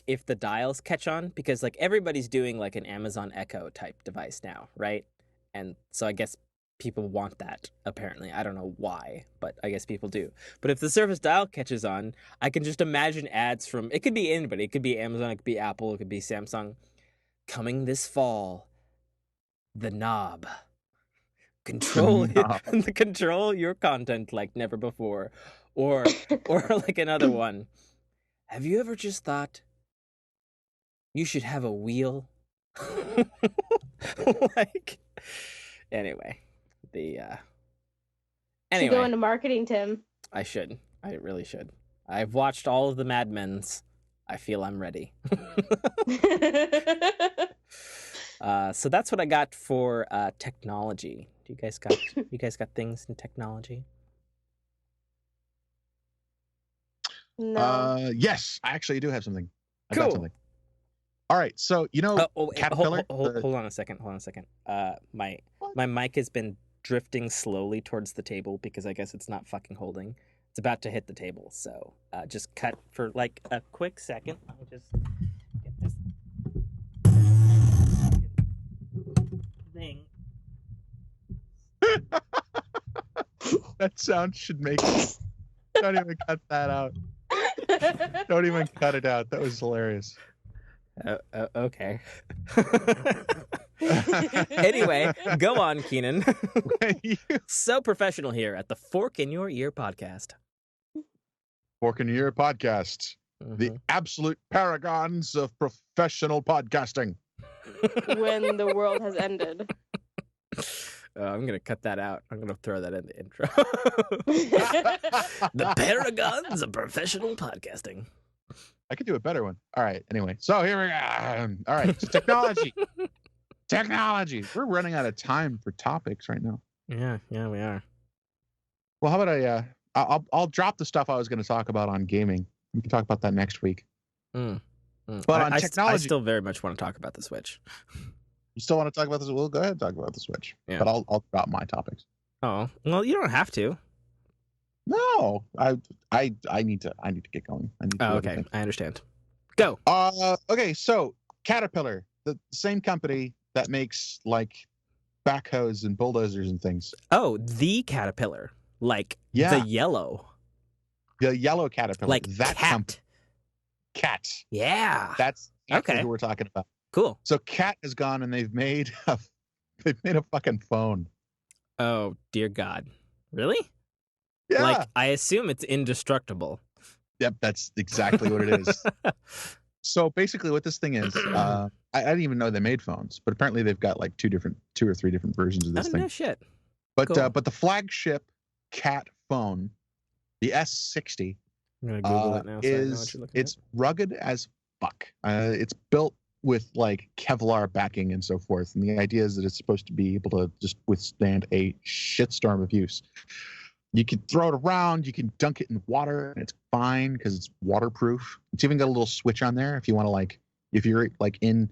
if the dials catch on, because like everybody's doing like an Amazon Echo type device now, right? And so I guess people want that, apparently. I don't know why, but I guess people do. But if the Surface Dial catches on, I can just imagine ads from, it could be anybody. It could be Amazon, it could be Apple, it could be Samsung. Coming this fall, the knob. Control your content like never before. Or like another one. Have you ever just thought you should have a wheel? Anyway, should go into marketing, Tim. I should. I really should. I've watched all of the Mad Men's. I feel I'm ready. So that's what I got for technology. Do you guys got things in technology? No. Yes, I actually do have something. I got Cool. something. All right, so Caterpillar. Hold on a second. My mic has been drifting slowly towards the table because I guess it's not fucking holding. It's about to hit the table, so just cut for like a quick second. Let me just get this thing. That sound should make it. Don't even cut that out. Don't even cut it out. That was hilarious. Okay. Anyway, go on, Keenan. So professional here at the Fork in Your Ear podcast. Fork in Your Ear podcast. The absolute paragons of professional podcasting. When the world has ended. I'm going to cut that out. I'm going to throw that in the intro. The paragons of professional podcasting. I could do a better one. All right. Anyway, so here we go. All right. So technology. Technology. We're running out of time for topics right now. Yeah, we are. Well, how about I'll drop the stuff I was going to talk about on gaming. We can talk about that next week. But on technology, I still very much want to talk about the Switch. You still want to talk about this? Well, go ahead and talk about the Switch. Yeah. But I'll drop my topics. Oh, well, you don't have to. No, I need to get going. I need to okay, everything. I understand. Go. Okay, so Caterpillar, the same company that makes like backhoes and bulldozers and things. Oh, the Caterpillar, like the yellow Caterpillar, like that cat. Cat. Yeah, that's exactly who we're talking about. Cool. So Cat has gone and they've made a fucking phone. Oh dear God, really? Yeah. Like, I assume it's indestructible. Yep, that's exactly what it is. So basically what this thing is, I didn't even know they made phones, but apparently they've got like two or three different versions of this thing. No shit. But cool. But the flagship Cat phone, the S60, I'm gonna Google it now. So it's rugged as fuck. It's built with like Kevlar backing and so forth, and the idea is that it's supposed to be able to just withstand a shitstorm of use. You can throw it around, you can dunk it in water, and it's fine because it's waterproof. It's even got a little switch on there if you want to, like, if you're like in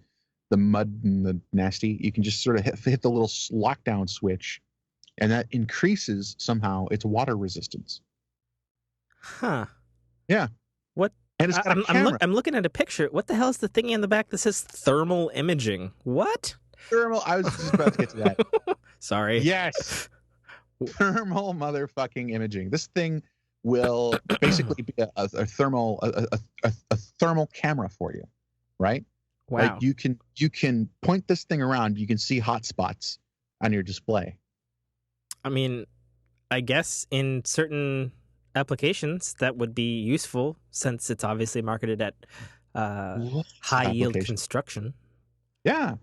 the mud and the nasty, you can just sort of hit the little lockdown switch, and that increases somehow its water resistance. Huh. Yeah. What? And it's got a camera. I'm looking at a picture. What the hell is the thingy in the back that says thermal imaging? What? Thermal. I was just about to get to that. Sorry. Yes. Thermal motherfucking imaging. This thing will basically be a thermal camera for you, right? Wow. Like you can point this thing around. You can see hot spots on your display. I mean, I guess in certain applications that would be useful, since it's obviously marketed at high yield construction. Yeah.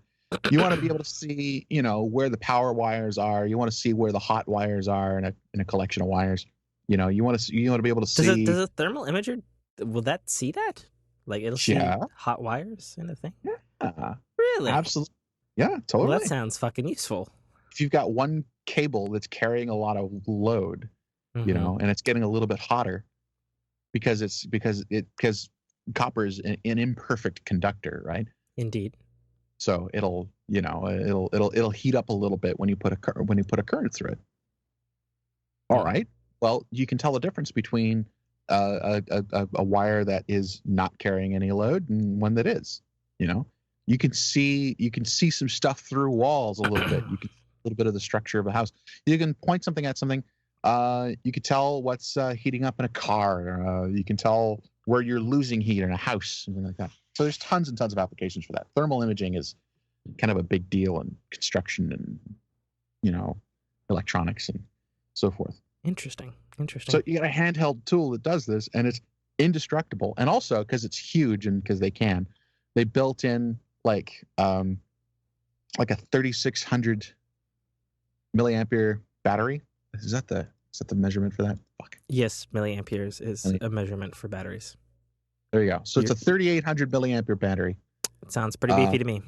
You want to be able to see, where the power wires are. You want to see where the hot wires are in a collection of wires. You want to be able to see. Does a thermal imager, will that see that? Like it'll see hot wires in a thing? Yeah. Really? Absolutely. Yeah, totally. Well, that sounds fucking useful. If you've got one cable that's carrying a lot of load, and it's getting a little bit hotter because copper is an imperfect conductor, right? Indeed. So it'll heat up a little bit when you put a current through it. All right. Well, you can tell the difference between a wire that is not carrying any load and one that is. You can see some stuff through walls a little bit. You can see a little bit of the structure of a house. You can point something at something. You can tell what's heating up in a car. You can tell where you're losing heat in a house, something like that. So there's tons and tons of applications for that. Thermal imaging is kind of a big deal in construction and, electronics and so forth. Interesting. So you got a handheld tool that does this, and it's indestructible. And also, because it's huge and because they built in like a 3,600 milliampere battery. Is that the measurement for that? Fuck. Yes, milliamperes is a measurement for batteries. There you go. So it's a 3,800 milliampere battery. It sounds pretty beefy to me.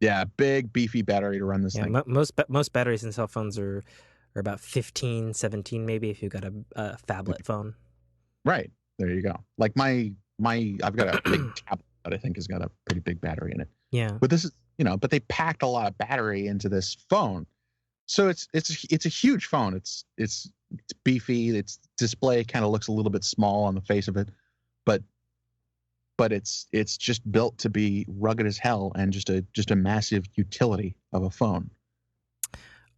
Yeah, big beefy battery to run this Yeah, thing. most batteries in cell phones are about 15, 17 maybe if you've got a phablet phone. Right. There you go. Like my I've got a big tablet that I think has got a pretty big battery in it. Yeah. But this is, but they packed a lot of battery into this phone. So it's a huge phone. It's beefy. Its display kind of looks a little bit small on the face of it, but it's just built to be rugged as hell and just a massive utility of a phone.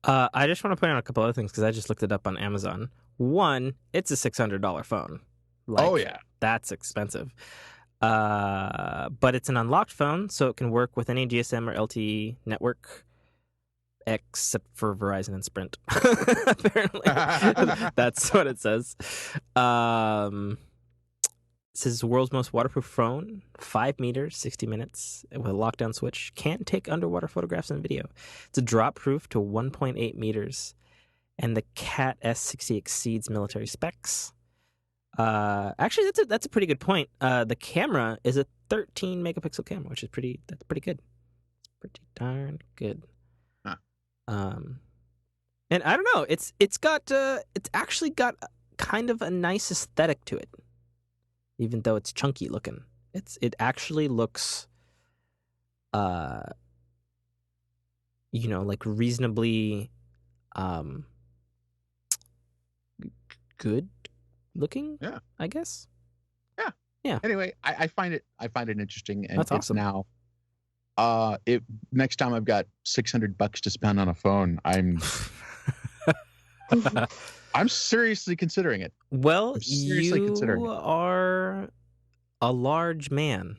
I just want to point out a couple other things because I just looked it up on Amazon. One, it's a $600 phone. Oh yeah, that's expensive. But it's an unlocked phone, so it can work with any GSM or LTE network, except for Verizon and Sprint. Apparently, that's what it says. It says the world's most waterproof phone, 5 meters, 60 minutes, with a lockdown switch. Can take underwater photographs and video. It's a drop proof to 1.8 meters, and the Cat S60 exceeds military specs. Actually, that's a pretty good point. The camera is a 13 megapixel camera, which is pretty good. It's pretty darn good. Huh. And I don't know. It's actually got kind of a nice aesthetic to it, even though it's chunky looking. It actually looks, like reasonably, good looking. Yeah, I guess. Yeah. Anyway, I find it interesting, and that's awesome. Now, next time I've got $600 to spend on a phone, I'm seriously considering it. Well, you are a large man,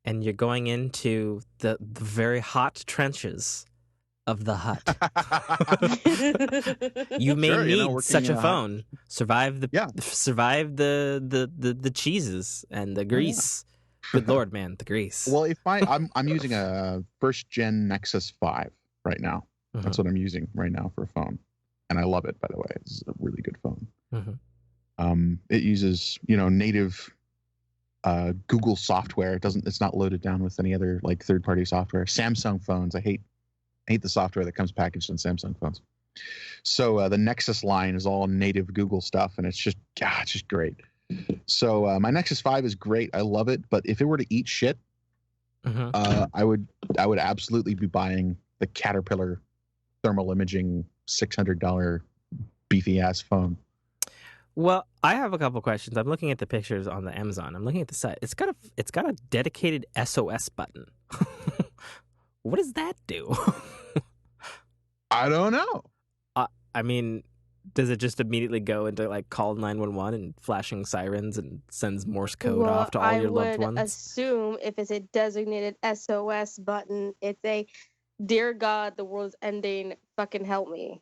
and you're going into the very hot trenches of the hut. You may need such a phone. Survive the cheeses and the grease. Good Lord, man, the grease. Well, if I'm using a first gen Nexus 5 right now. Mm-hmm. That's what I'm using right now for a phone, and I love it. By the way, it's a really good phone. Mm-hmm. It uses native Google software. It's not loaded down with any other like third party software. Samsung phones, I hate the software that comes packaged in Samsung phones. So the Nexus line is all native Google stuff, and it's just great. So my Nexus 5 is great. I love it. But if it were to eat shit, I would absolutely be buying the Caterpillar thermal imaging $600 beefy ass phone. Well, I have a couple questions. I'm looking at the pictures on the Amazon. I'm looking at the site. It's got a dedicated SOS button. What does that do? I don't know. I mean, does it just immediately go into like call 911 and flashing sirens and sends Morse code off to all your loved ones? I would assume if it's a designated SOS button, it's a dear God, the world's ending, fucking help me.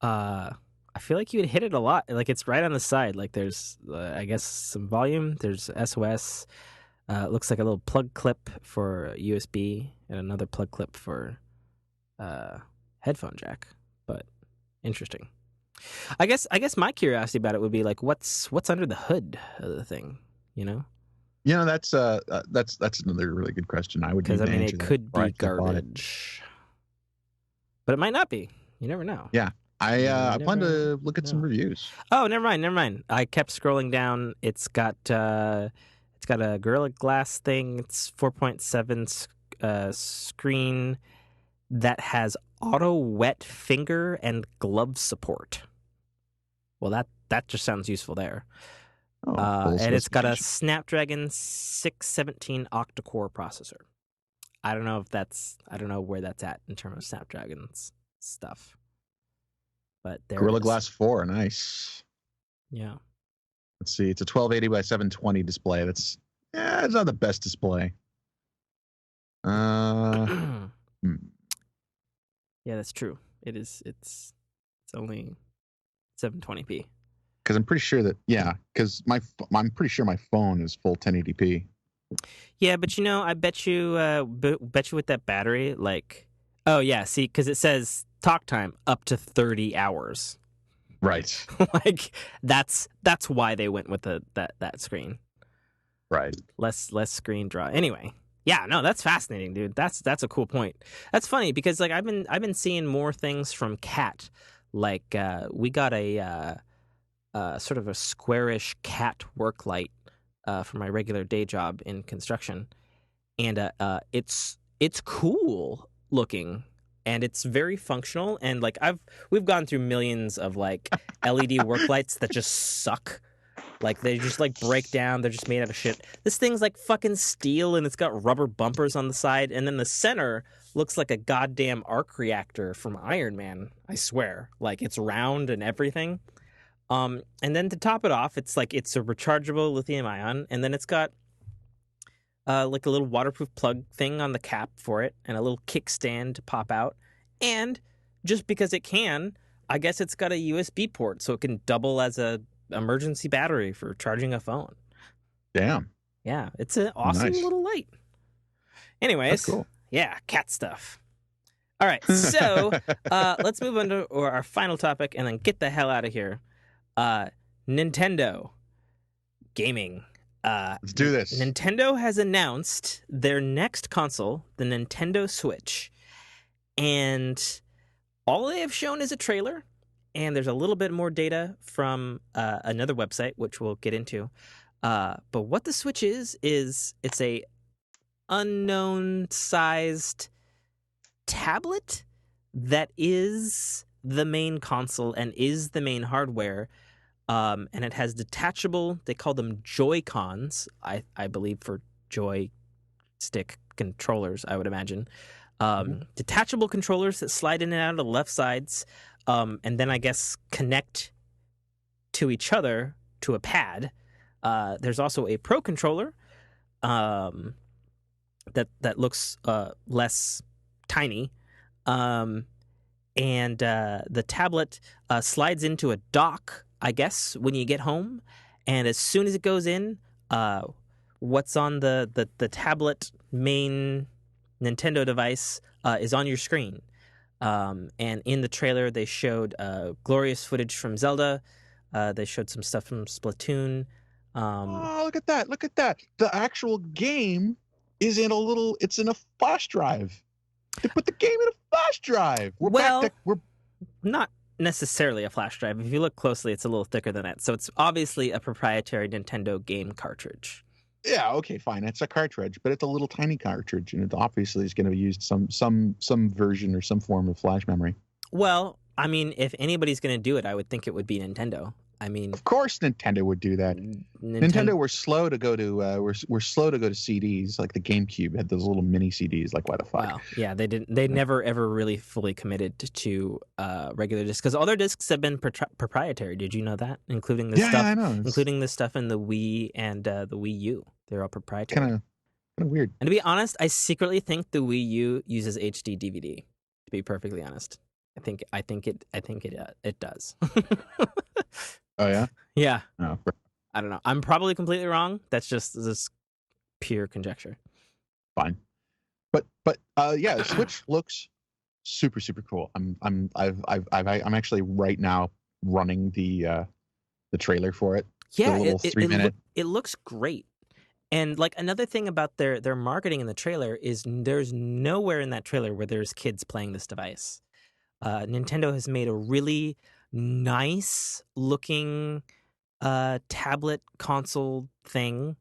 I feel like you would hit it a lot. Like it's right on the side. Like there's, I guess, some volume. There's SOS. It looks like a little plug clip for USB and another plug clip for headphone jack. But interesting. I guess my curiosity about it would be like, what's under the hood of the thing? That's another really good question. I would because it could be garbage, but it might not be. You never know. Yeah. I plan to look at some reviews. Oh, never mind. I kept scrolling down. It's got a Gorilla Glass thing. It's 4.7 screen that has auto wet finger and glove support. Well, that just sounds useful there. And it's got a Snapdragon 617 octa-core processor. I don't know where that's at in terms of Snapdragon's stuff. But there Gorilla Glass 4, nice. Yeah. Let's see. It's a 1280 by 720 display. It's not the best display. Yeah, that's true. It is. It's only 720p. Because I'm pretty sure I'm pretty sure my phone is full 1080p. Yeah, but I bet you with that battery, like, oh yeah, see, because it says talk time up to 30 hours. Right. Like that's why they went with that screen. Right. Less screen draw. Anyway, Yeah, no, that's fascinating, dude. That's a cool point. That's funny because like I've been seeing more things from Cat. Like we got a sort of a squarish cat work light for my regular day job in construction, and it's cool looking and it's very functional. And like we've gone through millions of like LED work lights that just suck. Like they just like break down. They're just made out of shit. This thing's like fucking steel and it's got rubber bumpers on the side. And then the center looks like a goddamn arc reactor from Iron Man. I swear. Like it's round and everything. And then to top it off, it's a rechargeable lithium ion. And then it's got like a little waterproof plug thing on the cap for it and a little kickstand to pop out. And just because it can, I guess it's got a USB port so it can double as a emergency battery for charging a phone. Damn. Yeah, it's an awesome little light. Anyways, that's cool. Yeah, cat stuff. All right, so let's move on to our final topic and then get the hell out of here. Nintendo gaming. Let's do this. Nintendo has announced their next console, the Nintendo Switch, and all they have shown is a trailer. And there's a little bit more data from another website, which we'll get into. But what the Switch is it's a unknown-sized tablet that is the main console and is the main hardware. And it has detachable, they call them Joy-Cons, I believe for joystick controllers, I would imagine. Detachable controllers that slide in and out of the left sides. And then I guess connect to each other to a pad. There's also a Pro controller that looks less tiny. And the tablet slides into a dock, I guess, when you get home. And as soon as it goes in, what's on the tablet main Nintendo device is on your screen. And in the trailer, they showed glorious footage from Zelda. They showed some stuff from Splatoon. Oh, look at that. Look at that. The actual game is it's in a flash drive. They put the game in a flash drive. We're not necessarily a flash drive. If you look closely, it's a little thicker than that. So it's obviously a proprietary Nintendo game cartridge. Yeah, okay, fine. It's a cartridge, but it's a little tiny cartridge, and it obviously is going to use some version or some form of flash memory. Well, I mean, if anybody's going to do it, I would think it would be Nintendo. I mean, of course, Nintendo would do that. Nintendo were slow to go to we're slow to go to CDs. Like the GameCube had those little mini CDs. Like, why the fuck? Wow. Yeah, they didn't. They never ever really fully committed to regular discs because all their discs have been proprietary. Did you know that? Including the stuff, yeah, I know. Including the stuff in the Wii and the Wii U. They're all proprietary. Kind of weird. And to be honest, I secretly think the Wii U uses HD DVD. To be perfectly honest, I think it does. Oh yeah. Yeah. Oh. I don't know. I'm probably completely wrong. That's just this pure conjecture. Fine. But yeah, the Switch looks super cool. I'm actually right now running the trailer for it. Yeah, the 3-minute. It looks great. And like another thing about their marketing in the trailer is there's nowhere in that trailer where there's kids playing this device. Nintendo has made a really nice looking tablet console thing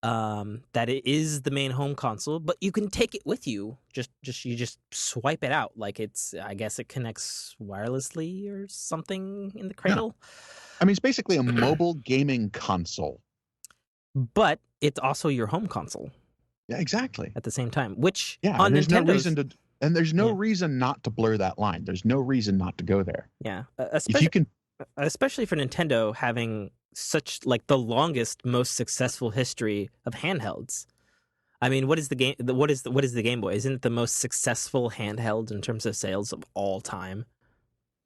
that it is the main home console, but you can take it with you. You just swipe it out like I guess it connects wirelessly or something in the cradle. Yeah. I mean, it's basically a mobile gaming console. But it's also your home console. Yeah, exactly. At the same time, which on Nintendo's... There's no reason not to blur that line. There's no reason not to go there. Yeah, especially for Nintendo having such like the longest, most successful history of handhelds. I mean, what is the Game Boy? Isn't it the most successful handheld in terms of sales of all time?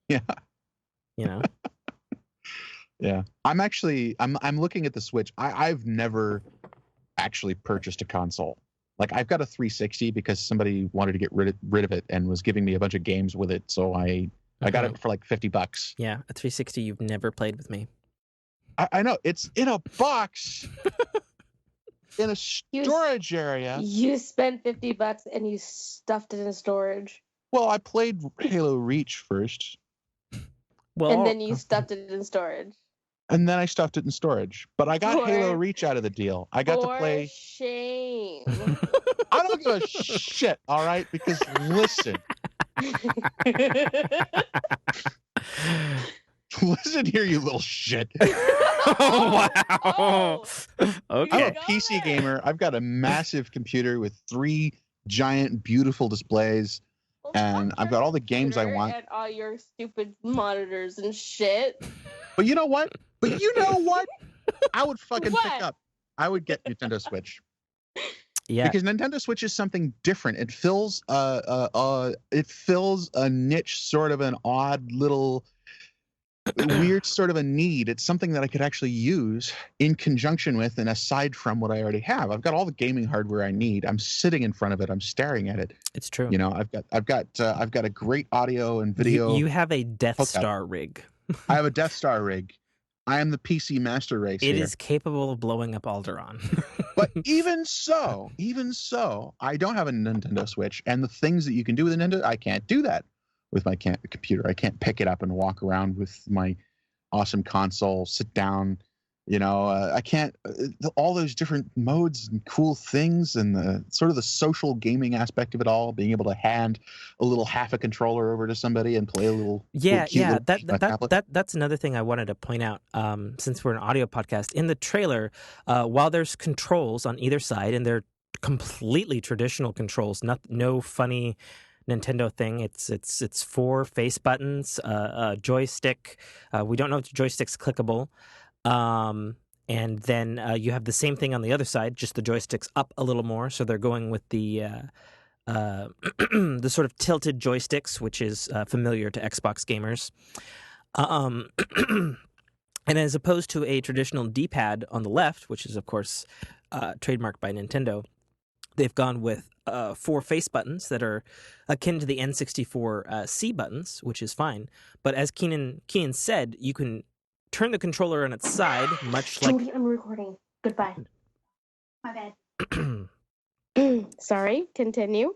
Yeah. You know. Yeah, I'm looking at the Switch. I've never actually purchased a console. Like I've got a 360 because somebody wanted to get rid of it and was giving me a bunch of games with it. So I got it for like $50. Yeah, a 360 you've never played with me. I know. It's in a box. in a storage area. You spent $50 and you stuffed it in storage. Well, I played Halo Reach first. Well, And then you stuffed it in storage. And then I stuffed it in storage. But I got Halo Reach out of the deal. I got to play. Shame. I don't give a shit, all right? Because listen. Listen here, you little shit. Wow. Okay. I'm a PC gamer. I've got a massive computer with 3 giant, beautiful displays. And I've got all the games I want. And all your stupid monitors and shit. But you know what? I would fucking pick up. I would get Nintendo Switch. Yeah. Because Nintendo Switch is something different. It fills a niche, sort of an odd little weird sort of a need. It's something that I could actually use in conjunction with and aside from what I already have. I've got all the gaming hardware I need. I'm sitting in front of it. I'm staring at it. It's true. You know, I've got a great audio and video. You have a Death Star rig. I have a Death Star rig. I am the PC master race. It is capable of blowing up Alderaan. But even so, I don't have a Nintendo Switch, and the things that you can do with a Nintendo, I can't do that with my computer. I can't pick it up and walk around with my awesome console, sit down. You know, I can't. All those different modes and cool things, and the sort of the social gaming aspect of it all. Being able to hand half a controller over to somebody and play a little. Yeah. That's another thing I wanted to point out. Since we're an audio podcast, in the trailer, while there's controls on either side, and they're completely traditional controls, no funny Nintendo thing. It's 4 face buttons, a joystick. We don't know if the joystick's clickable. And then you have the same thing on the other side, just the joysticks up a little more. So they're going with the the sort of tilted joysticks, which is familiar to Xbox gamers. And as opposed to a traditional D-pad on the left, which is of course trademarked by Nintendo, they've gone with 4 face buttons that are akin to the N64 C buttons, which is fine. But as Keenan said, you can turn the controller on its side, much like... Jody, I'm recording. Goodbye. My bad. Sorry, continue.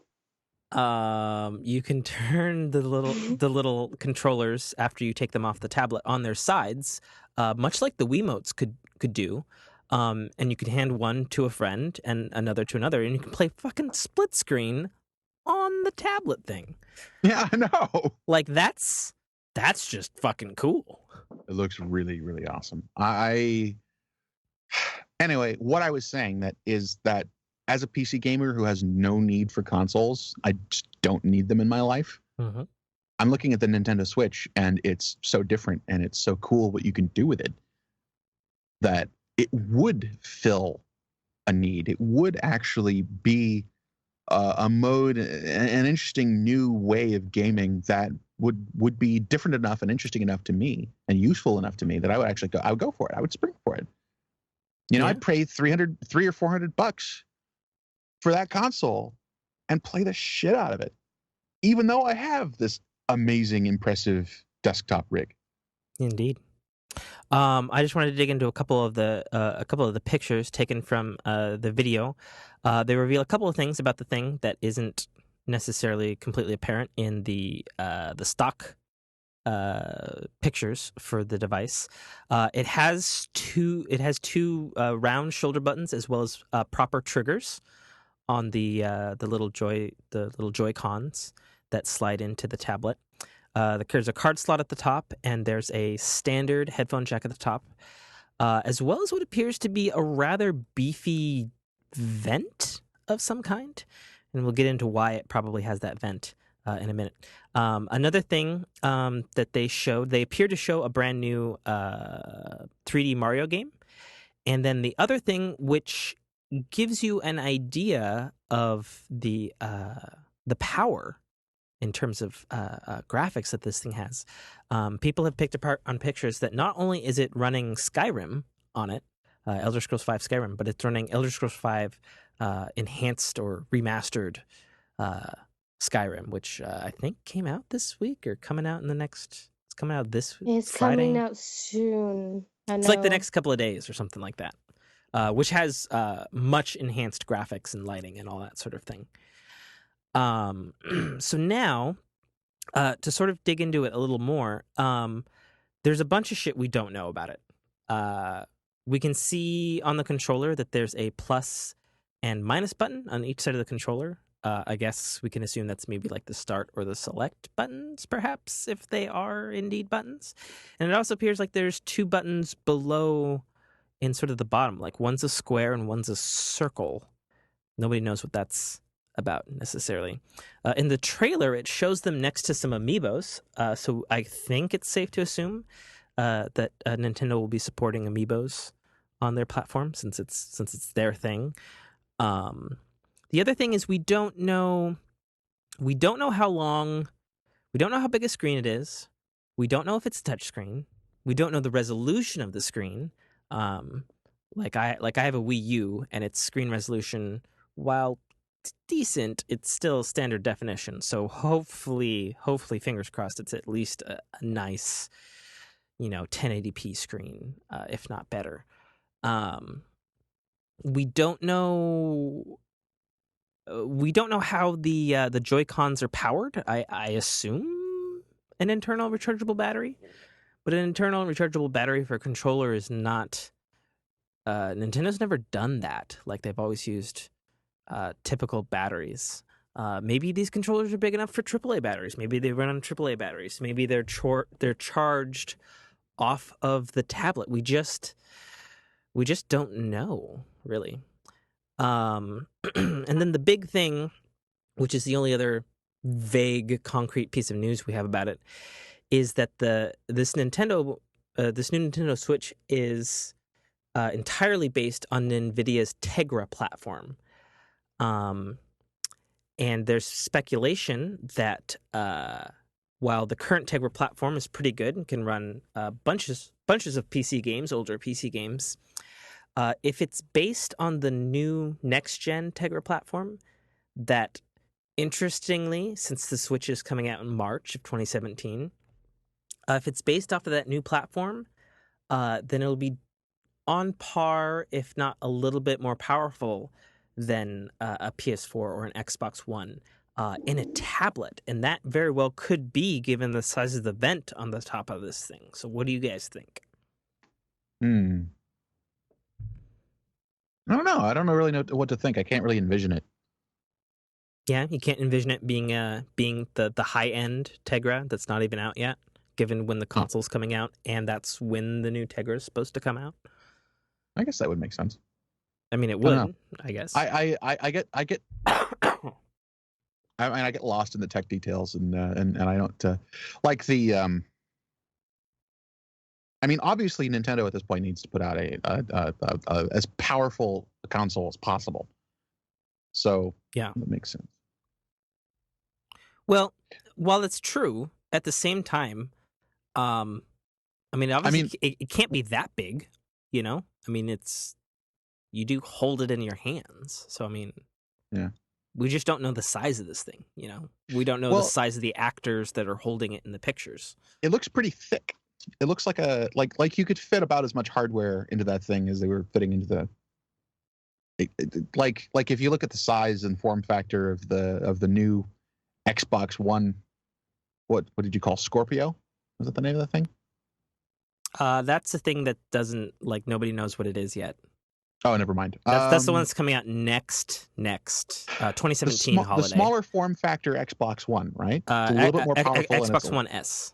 You can turn the little controllers after you take them off the tablet on their sides, much like the Wiimotes could do. And you can hand one to a friend and another to another, and you can play fucking split screen on the tablet thing. Yeah, I know. Like that's just fucking cool. It looks really, really awesome. Anyway, what I was saying is that as a PC gamer who has no need for consoles, I just don't need them in my life. Mm-hmm. I'm looking at the Nintendo Switch, and it's so different, and it's so cool what you can do with it, that it would fill a need. It would actually be a mode, an interesting new way of gaming that would be different enough and interesting enough to me and useful enough to me that I would actually go. I would go for it. I would spring for it. You know, I'd pay $300 or $400 for that console and play the shit out of it, even though I have this amazing, impressive desktop rig. Indeed. I just wanted to dig into a couple of the pictures taken from the video. They reveal a couple of things about the thing that isn't necessarily completely apparent in the stock pictures for the device. It has two round shoulder buttons as well as proper triggers on the little Joy-Cons that slide into the tablet. There's a card slot at the top, and there's a standard headphone jack at the top, as well as what appears to be a rather beefy vent of some kind. And we'll get into why it probably has that vent in a minute. Another thing that they appear to show a brand new 3D Mario game. And then the other thing, which gives you an idea of the power in terms of graphics that this thing has. People have picked apart on pictures that not only is it running Skyrim on it, Elder Scrolls V Skyrim, but it's running Elder Scrolls V enhanced or remastered Skyrim, which I think came out this week or coming out in the next... It's coming out this It's Friday. coming out soon. I know. It's like the next couple of days or something like that. which has much enhanced graphics and lighting and all that sort of thing. So now, to sort of dig into it a little more, there's a bunch of shit we don't know about it. We can see on the controller that there's a plus and minus button on each side of the controller. I guess we can assume that's maybe like the start or the select buttons, perhaps, if they are indeed buttons. And it also appears like there's 2 buttons below in sort of the bottom, like one's a square and one's a circle. Nobody knows what that's about necessarily. In the trailer, it shows them next to some amiibos, so I think it's safe to assume that Nintendo will be supporting amiibos on their platform since it's their thing. The other thing is we don't know how long, we don't know how big a screen it is. We don't know if it's touchscreen. We don't know the resolution of the screen. Like I have a Wii U and its screen resolution, while decent, it's still standard definition. So hopefully, fingers crossed, it's at least a nice, 1080p screen, if not better. We don't know how the Joy-Cons are powered. I assume an internal rechargeable battery, but an internal rechargeable battery for a controller is not. Nintendo's never done that. Like, they've always used typical batteries. Maybe these controllers are big enough for AAA batteries. Maybe they run on AAA batteries. Maybe they're charged off of the tablet. We just don't know, really. And then the big thing, which is the only other vague, concrete piece of news we have about it, is that this new Nintendo Switch is entirely based on NVIDIA's Tegra platform. And there's speculation that while the current Tegra platform is pretty good and can run bunches of PC games, older PC games, if it's based on the new next-gen Tegra platform, that, interestingly, since the Switch is coming out in March of 2017, if it's based off of that new platform, then it'll be on par, if not a little bit more powerful than a PS4 or an Xbox One in a tablet. And that very well could be, given the size of the vent on the top of this thing. So what do you guys think? I don't know. I don't really know what to think. I can't really envision it. Yeah, you can't envision it being the high-end Tegra that's not even out yet, given when the console's coming out, and that's when the new Tegra is supposed to come out. I guess that would make sense. I mean, it would. I guess. I get. I get lost in the tech details, and I don't like the. I mean, obviously, Nintendo at this point needs to put out a as powerful a console as possible. So yeah, that makes sense. Well, while it's true, at the same time, I mean, obviously, it can't be that big, I mean, you do hold it in your hands. So, I mean, yeah, we just don't know the size of this thing, We don't know the size of the actors that are holding it in the pictures. It looks pretty thick. It looks like like you could fit about as much hardware into that thing as they were fitting into the. Like if you look at the size and form factor of the new Xbox One, what did you call Scorpio? Was that the name of the thing? That's the thing that doesn't, nobody knows what it is yet. Oh, never mind. That's the one that's coming out next 2017 holiday. The smaller form factor Xbox One, right? It's a little bit more powerful. Xbox One S.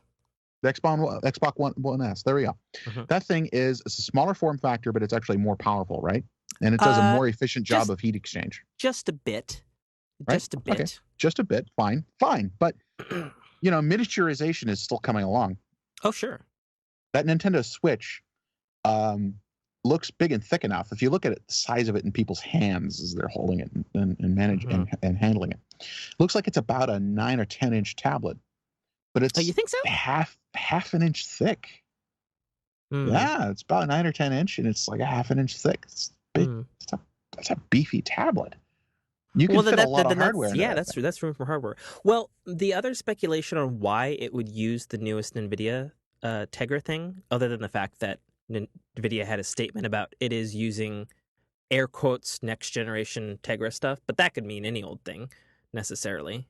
The Xbox One S. There we go. Mm-hmm. That thing it's a smaller form factor, but it's actually more powerful, right? And it does a more efficient job of heat exchange. Just a bit. Right? Just a bit. Okay. Just a bit. Fine. But, miniaturization is still coming along. Oh, sure. That Nintendo Switch looks big and thick enough. If you look at it, the size of it in people's hands as they're holding it and managing and handling it, looks like it's about a 9 or 10 inch tablet. But it's you think so? half an inch thick. Yeah, it's about 9 or 10 inch, and it's like a half an inch thick. It's big. That's a beefy tablet. You can fit a lot of hardware. Yeah, that's true. That's room for hardware. Well, the other speculation on why it would use the newest NVIDIA Tegra thing, other than the fact that NVIDIA had a statement about it is using air quotes next generation Tegra stuff, but that could mean any old thing necessarily,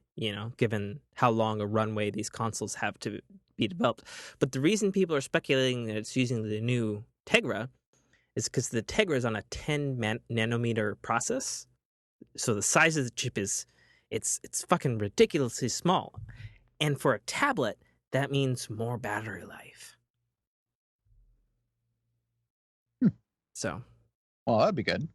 given how long a runway these consoles have to be developed. But the reason people are speculating that it's using the new Tegra is because the Tegra is on a 10 nanometer process. So the size of the chip it's fucking ridiculously small. And for a tablet, that means more battery life. So, well, that'd be good.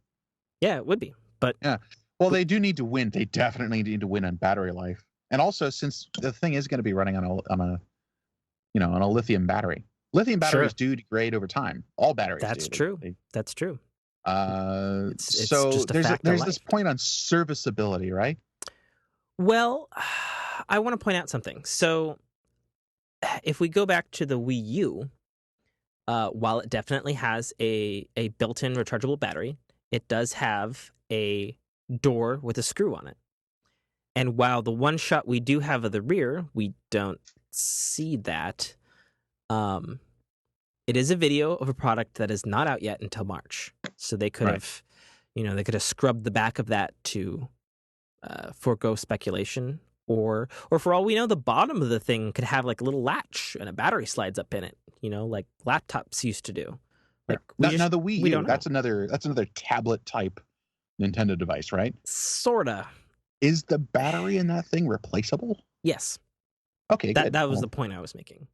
Yeah, it would be. But yeah, well, they do need to win. They definitely need to win on battery life. And also, since the thing is going to be running on a lithium battery, lithium batteries do degrade over time. All batteries. That's true. That's true. It's so there's this point on serviceability, right? Well, I want to point out something. So, if we go back to the Wii U, while it definitely has a built-in rechargeable battery, it does have a door with a screw on it. And while the one shot we do have of the rear, we don't see that. It is a video of a product that is not out yet until March. So they could have, they could have scrubbed the back of that to forego speculation. Or for all we know, the bottom of the thing could have like a little latch and a battery slides up in it, like laptops used to do. Like now the Wii U, that's another tablet type Nintendo device, right? Sorta. Is the battery in that thing replaceable? Yes. Okay, that was the point I was making.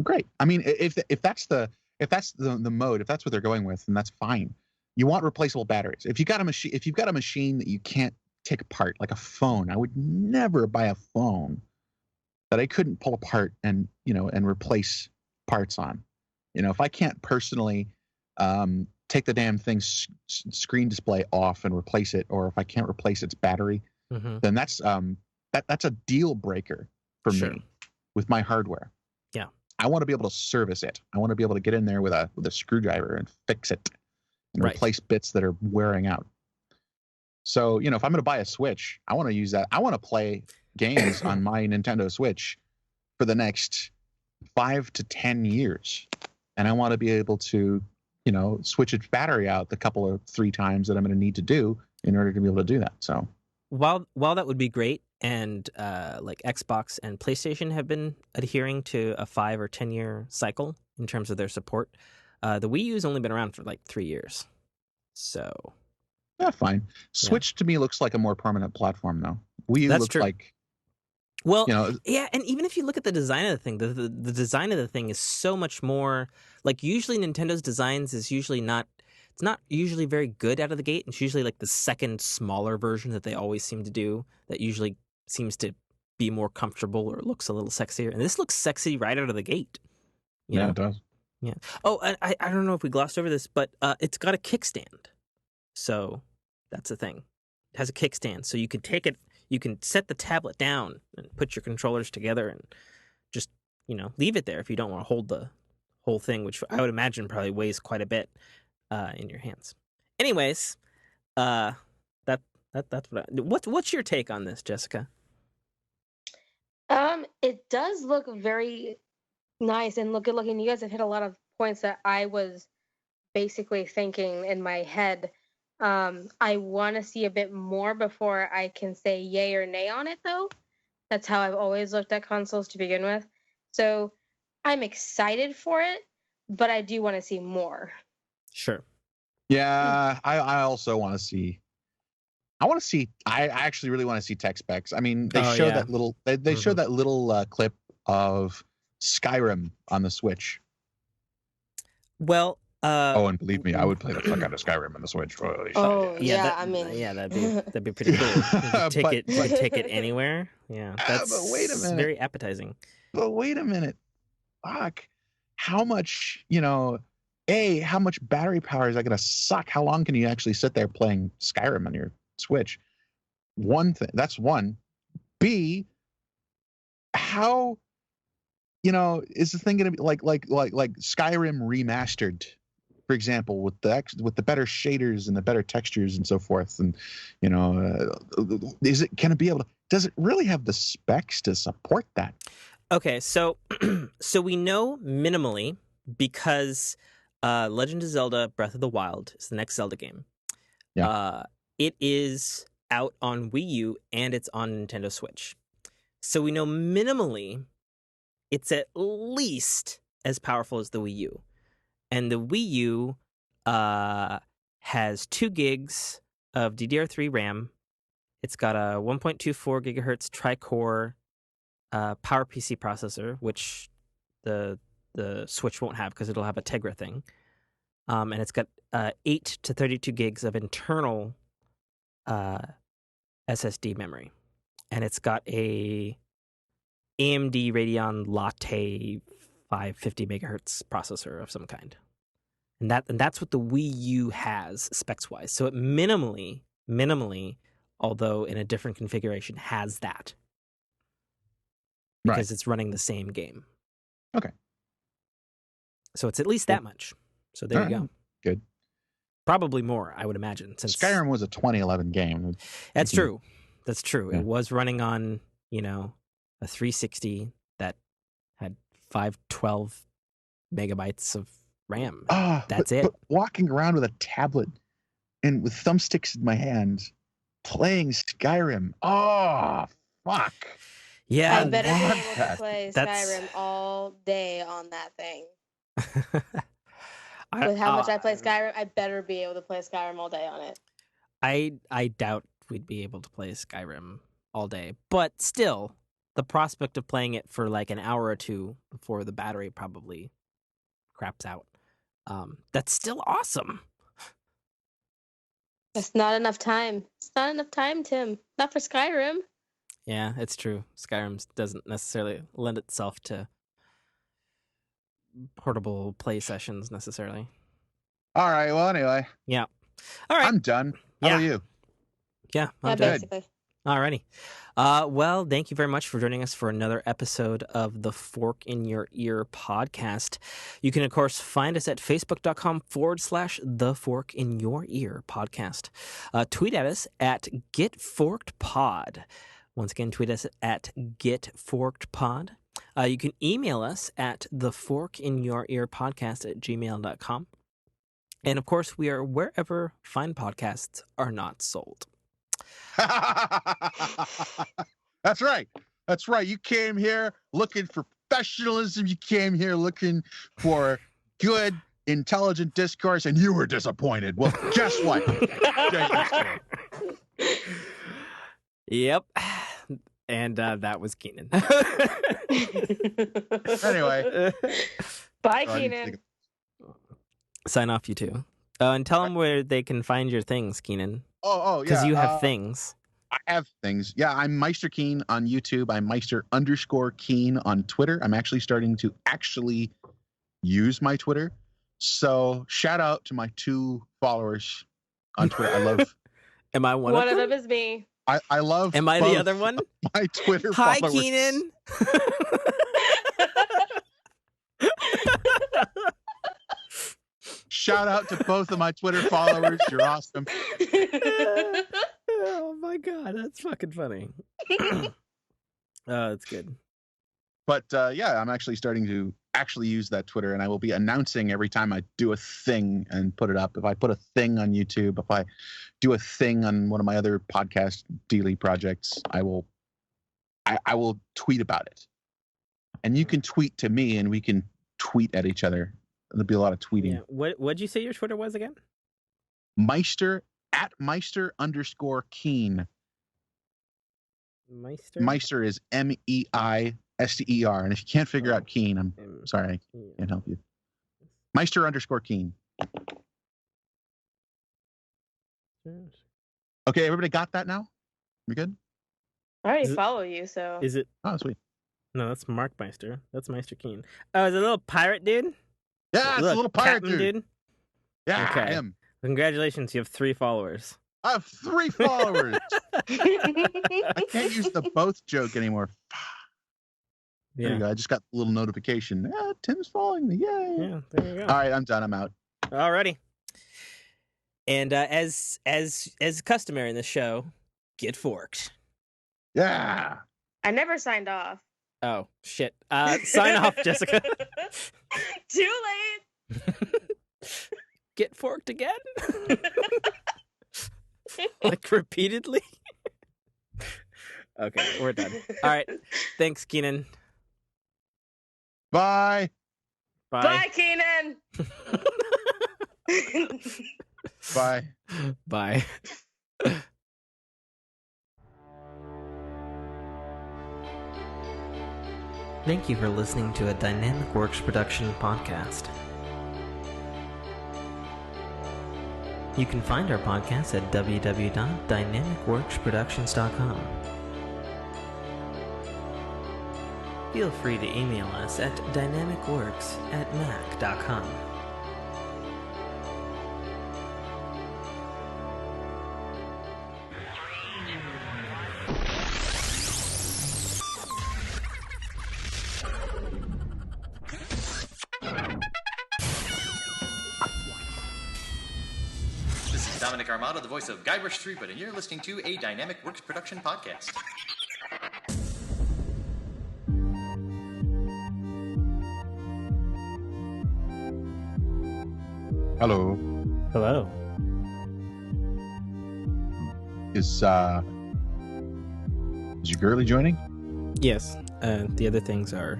Great. I mean, if that's the mode, if that's what they're going with, then that's fine. You want replaceable batteries. If you've got a machine that you can't take apart, like a phone, I would never buy a phone that I couldn't pull apart and replace parts on. If I can't personally take the damn thing's screen display off and replace it, or if I can't replace its battery, then that's a deal breaker for me with my hardware. Yeah, I want to be able to service it. I want to be able to get in there with a screwdriver and fix it and replace bits that are wearing out. So, if I'm going to buy a Switch, I want to use that. I want to play games on my Nintendo Switch for the next 5 to 10 years. And I want to be able to, switch its battery out the couple of 3 times that I'm going to need to do in order to be able to do that. So while that would be great, and like Xbox and PlayStation have been adhering to a 5 or 10 year cycle in terms of their support, the Wii U's only been around for like 3 years. So yeah, fine. Switch to me looks like a more permanent platform, though. Wii U looks like, well, yeah, and even if you look at the design of the thing, the design of the thing is so much more like, usually Nintendo's designs is usually not usually very good out of the gate. It's usually like the second smaller version that they always seem to do that usually seems to be more comfortable or looks a little sexier. And this looks sexy right out of the gate. You know? It does. Yeah. Oh, I don't know if we glossed over this, but it's got a kickstand. So that's the thing. It has a kickstand. So you can take it, you can set the tablet down and put your controllers together and just, leave it there if you don't want to hold the whole thing, which I would imagine probably weighs quite a bit in your hands. Anyways, that's what's your take on this, Jessica? It does look very nice and good looking. You guys have hit a lot of points that I was basically thinking in my head. I want to see a bit more before I can say yay or nay on it, though. That's how I've always looked at consoles to begin with. So I'm excited for it, but I do want to see more. Sure. Yeah, I also want to see. I actually really want to see tech specs. I mean, they show that little. They show that little clip of Skyrim on the Switch. Well. And believe me, I would play the fuck out of Skyrim on the Switch. That'd be pretty cool. You can take it anywhere. Yeah, that's but wait a minute. Very appetizing. But wait a minute, fuck! How much how much battery power is that going to suck? How long can you actually sit there playing Skyrim on your Switch? One thing. That's one. B. How is the thing going to be like Skyrim remastered? For example, with the better shaders and the better textures and so forth, and can it be able to? Does it really have the specs to support that? Okay, so we know minimally because Legend of Zelda: Breath of the Wild is the next Zelda game. It is out on Wii U and it's on Nintendo Switch. So we know minimally it's at least as powerful as the Wii U. And the Wii U has 2 gigs of DDR3 RAM. It's got a 1.24 gigahertz tri-core PowerPC processor, which the Switch won't have because it'll have a Tegra thing. And it's got 8 to 32 gigs of internal SSD memory. And it's got a AMD Radeon Latte 550 megahertz processor of some kind. And that's what the Wii U has specs-wise. So it minimally, although in a different configuration, has that. Because it's running the same game. Okay. So it's at least that much. So there you go. Good. Probably more, I would imagine. Since Skyrim was a 2011 game. That's true. That's true. Yeah. It was running on, a 360 that had 512 megabytes of RAM. That's it. But walking around with a tablet and with thumbsticks in my hands, playing Skyrim. Oh, fuck. Yeah. I better be able to play Skyrim all day on that thing. With how much I play Skyrim, I better be able to play Skyrim all day on it. I doubt we'd be able to play Skyrim all day. But still, the prospect of playing it for like an hour or two before the battery probably craps out. That's still awesome. It's not enough time. It's not enough time, Tim. Not for Skyrim. Yeah, it's true. Skyrim doesn't necessarily lend itself to portable play sessions necessarily. All right. Well, anyway. Yeah. All right. I'm done. How are you? Yeah, I'm Yeah, done. basically. Alrighty. Well, thank you very much for joining us for another episode of the Fork in Your Ear podcast. You can, of course, find us at facebook.com/the Fork in Your Ear podcast. Tweet at us at GetForkedPod. Once again, tweet us at GetForkedPod. You can email us at theforkinyourearpodcast@gmail.com. And, of course, we are wherever fine podcasts are not sold. That's right. That's right. You came here looking for professionalism. You came here looking for good, intelligent discourse, and you were disappointed. Well, guess what? Yep. And that was Keenan. Anyway. Bye, Keenan. Sign off, you two. And tell them where they can find your things, Keenan. Oh, yeah. Because you have things. I have things. Yeah, I'm Meister Keen on YouTube. I'm Meister_Keen on Twitter. I'm actually starting to use my Twitter. So shout out to my 2 followers on Twitter. I love. Am I one of them? them? One of them is me. I love. Am I the other one? My Twitter Hi, followers. Keenan. Shout out to both of my Twitter followers. You're awesome. Oh my god, that's fucking funny. That's good. But yeah, I'm actually starting to use that Twitter, and I will be announcing every time I do a thing and put it up. If I put a thing on YouTube, if I do a thing on one of my other podcast daily projects, I will tweet about it. And you can tweet to me, and we can tweet at each other. There'll be a lot of tweeting. Yeah. What'd you say your Twitter was again? Meister @Meister_Keen. Meister is MEISTER. And if you can't figure out Keen, I'm sorry, I can't help you. Meister_Keen. Okay, everybody got that now? We good? I already follow you, so. Is it? Oh, sweet. No, that's Mark Meister. That's Meister Keen. Oh, is it a little pirate dude? Yeah, it's a little pirate dude. Yeah, okay. him. Congratulations, you have 3 followers. I have 3 followers. I can't use the both joke anymore. There you go. I just got a little notification. Yeah, Tim's following me. Yay. Yeah, there you go. All right, I'm done. I'm out. Alrighty. And as customary in the show, get forked. Yeah. I never signed off. Oh, shit. Sign off, Jessica. Too late. Get forked again? Like repeatedly? Okay, we're done. All right. Thanks, Keenan. Bye. Bye. Bye, Keenan. Bye. Bye. Thank you for listening to a Dynamic Works production podcast. You can find our podcast at www.dynamicworksproductions.com. Feel free to email us at dynamicworks@mac.com. This is Dominic Armato, the voice of Guybrush Threepwood, and you're listening to a Dynamic Works production podcast. Hello. Hello. Is your girly joining? Yes. The other things are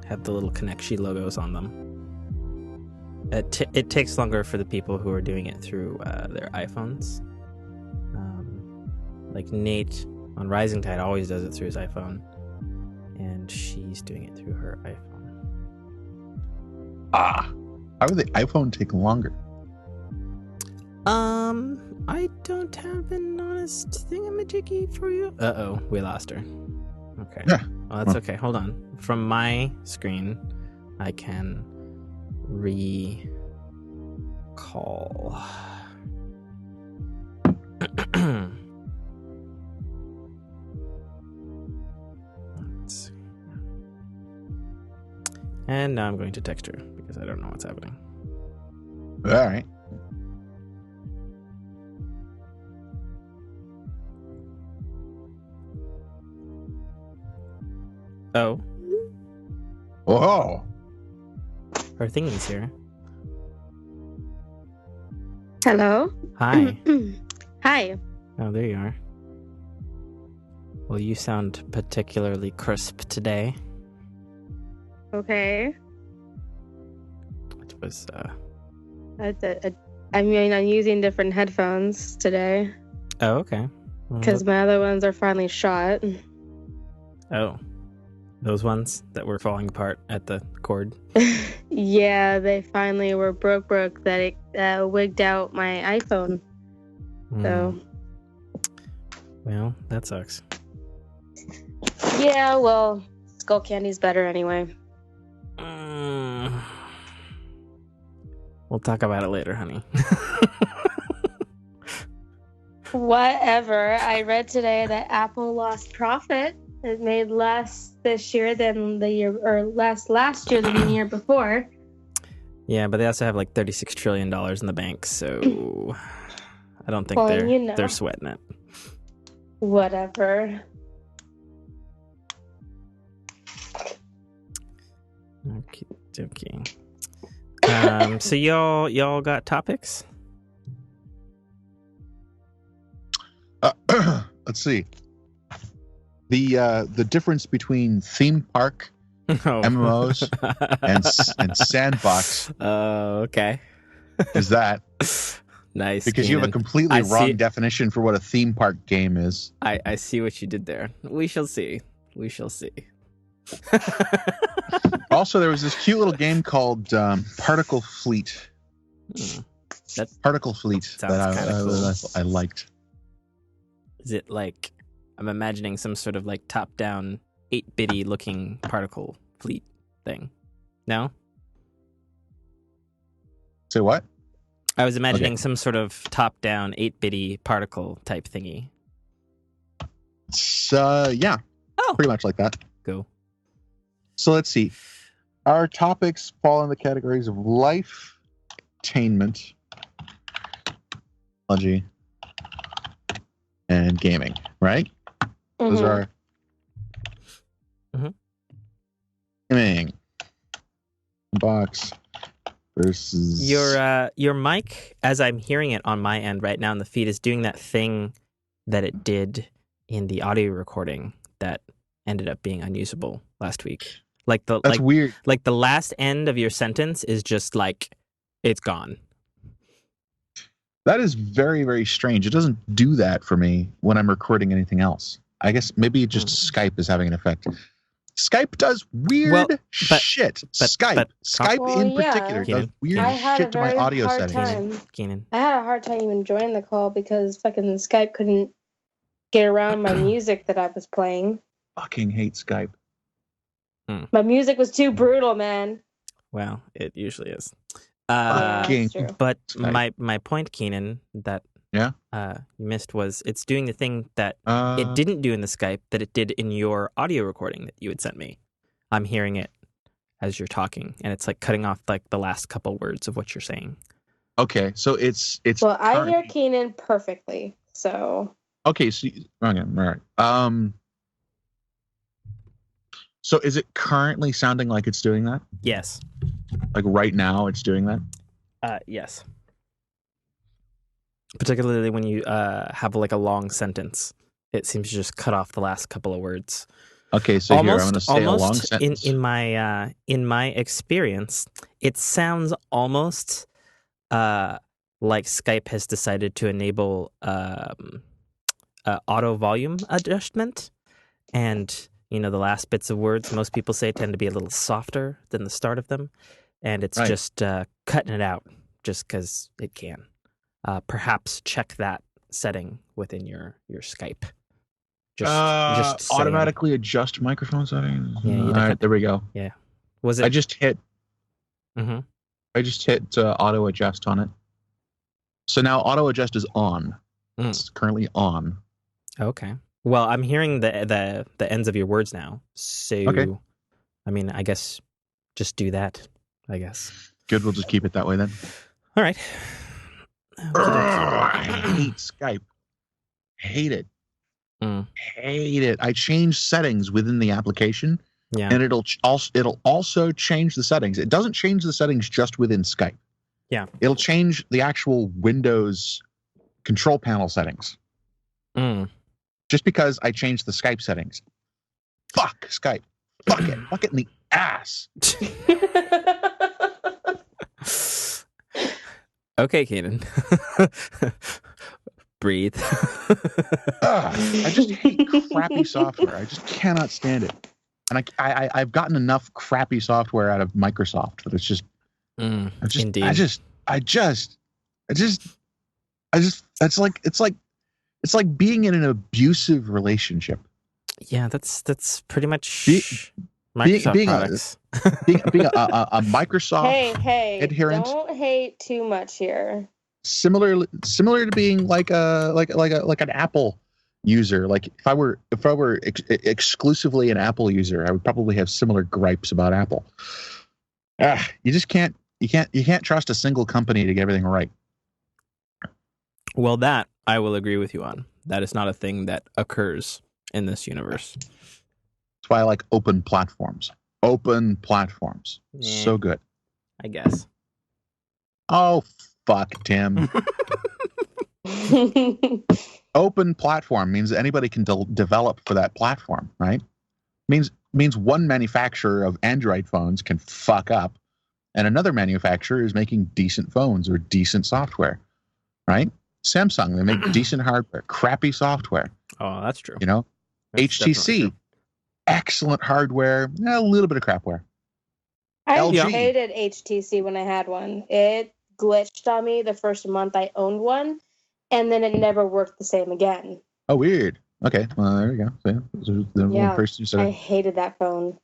have the little Connect logos on them. It takes longer for the people who are doing it through their iPhones. Like Nate on Rising Tide always does it through his iPhone, and she's doing it through her iPhone. How would the iPhone take longer? I don't have an honest thingamajiggy for you. Uh-oh, we lost her. Okay. Yeah. Well, that's okay. Hold on. From my screen, I can recall. Let's see. And now I'm going to text her because I don't know what's happening. All right. Oh, Oh. her thingy's here. Hello. Hi. Hi. Oh, there you are. Well, you sound particularly crisp today. Okay. It was, I mean, I'm using different headphones today Oh, okay. Well, because my other ones are finally shot. Oh. Those ones that were falling apart at the cord. Yeah, they finally were broke that it wigged out my iPhone. So, Well, that sucks. yeah, well, Skull Candy's better anyway. We'll talk about it later, honey. Whatever. I read today that Apple lost profit. It made less this year than the year, or less last year than the year before. Yeah, but they also have like $36 trillion in the bank, so I don't think Well, they're sweating it. Whatever. Okay. So y'all got topics? Let's see. The difference between theme park MMOs and sandbox. Oh, okay. Is that Nice. because you have a Keenan. completely wrong definition for what a theme park game is. I see what you did there. We shall see. Also, there was this cute little game called Particle Fleet. Particle Fleet that I liked. Is it like, I'm imagining some sort of like top-down 8-bitty looking particle fleet thing? No? Say what? I was imagining some sort of top-down 8-bitty particle type thingy. Yeah. Oh. Pretty much like that. Go. So let's see. Our topics fall in the categories of life, entertainment, technology, and gaming, right? Mm-hmm. Those are gaming, box, versus Your mic, as I'm hearing it on my end right now in the feed, is doing that thing that it did in the audio recording that ended up being unusable last week. That's weird. Like the last end of your sentence is just like it's gone. That is very, very strange. It doesn't do that for me when I'm recording anything else. I guess maybe just Skype is having an effect. Skype does weird shit. Skype in particular does weird shit to my audio settings. Keenan. I had a hard time even joining the call because fucking Skype couldn't get around my music that I was playing. Fucking hate Skype. My music was too brutal, man. Well, it usually is. But my point, Keenan, that you missed was it's doing the thing that it didn't do in the Skype that it did in your audio recording that you had sent me. I'm hearing it as you're talking, and it's like cutting off like the last couple words of what you're saying. Okay, so it's. Well, I hear Keenan perfectly, so. Okay, so all right. So is it currently sounding like it's doing that? Yes. Like right now, it's doing that. Yes. Particularly when you have like a long sentence, it seems to just cut off the last couple of words. Okay, so here I'm going to say a long sentence. In my experience, it sounds almost like Skype has decided to enable auto volume adjustment, and the last bits of words most people say tend to be a little softer than the start of them, and it's just cutting it out just because it can. Perhaps check that setting within your Skype. Just automatically adjust microphone settings. Yeah, all right, there we go. Yeah, was it? I just hit. Mm-hmm. I just hit auto adjust on it. So now auto adjust is on. It's currently on. Okay. Well, I'm hearing the ends of your words now. So, okay. I mean, I guess just do that. I guess. Good. We'll just keep it that way then. All right. I hate Skype. Hate it. Hate it. I change settings within the application, and it'll also change the settings. It doesn't change the settings just within Skype. Yeah. It'll change the actual Windows control panel settings. Just because I changed the Skype settings. Fuck Skype. Fuck it. Fuck it in the ass. Okay, Keenan. Breathe. I just hate crappy software. I just cannot stand it. And I've gotten enough crappy software out of Microsoft that it's just indeed. It's like being in an abusive relationship. Yeah, that's pretty much Microsoft being products. being a Microsoft adherent. Don't hate too much here. Similar to being like an Apple user. Like if I were exclusively an Apple user, I would probably have similar gripes about Apple. You just can't trust a single company to get everything right. Well, that I will agree with you on. That is not a thing that occurs in this universe. That's why I like open platforms. Open platforms. Yeah, so good. I guess. Oh, fuck, Tim. Open platform means that anybody can develop for that platform, right? Means one manufacturer of Android phones can fuck up, and another manufacturer is making decent phones or decent software, right? Samsung, they make decent hardware, crappy software. Oh, that's true. That's HTC, excellent hardware, a little bit of crapware. I LG. hated HTC when I had one. It glitched on me the first month I owned one, and then it never worked the same again. Oh, weird. Okay, well, there we go. So, one person said I hated that phone.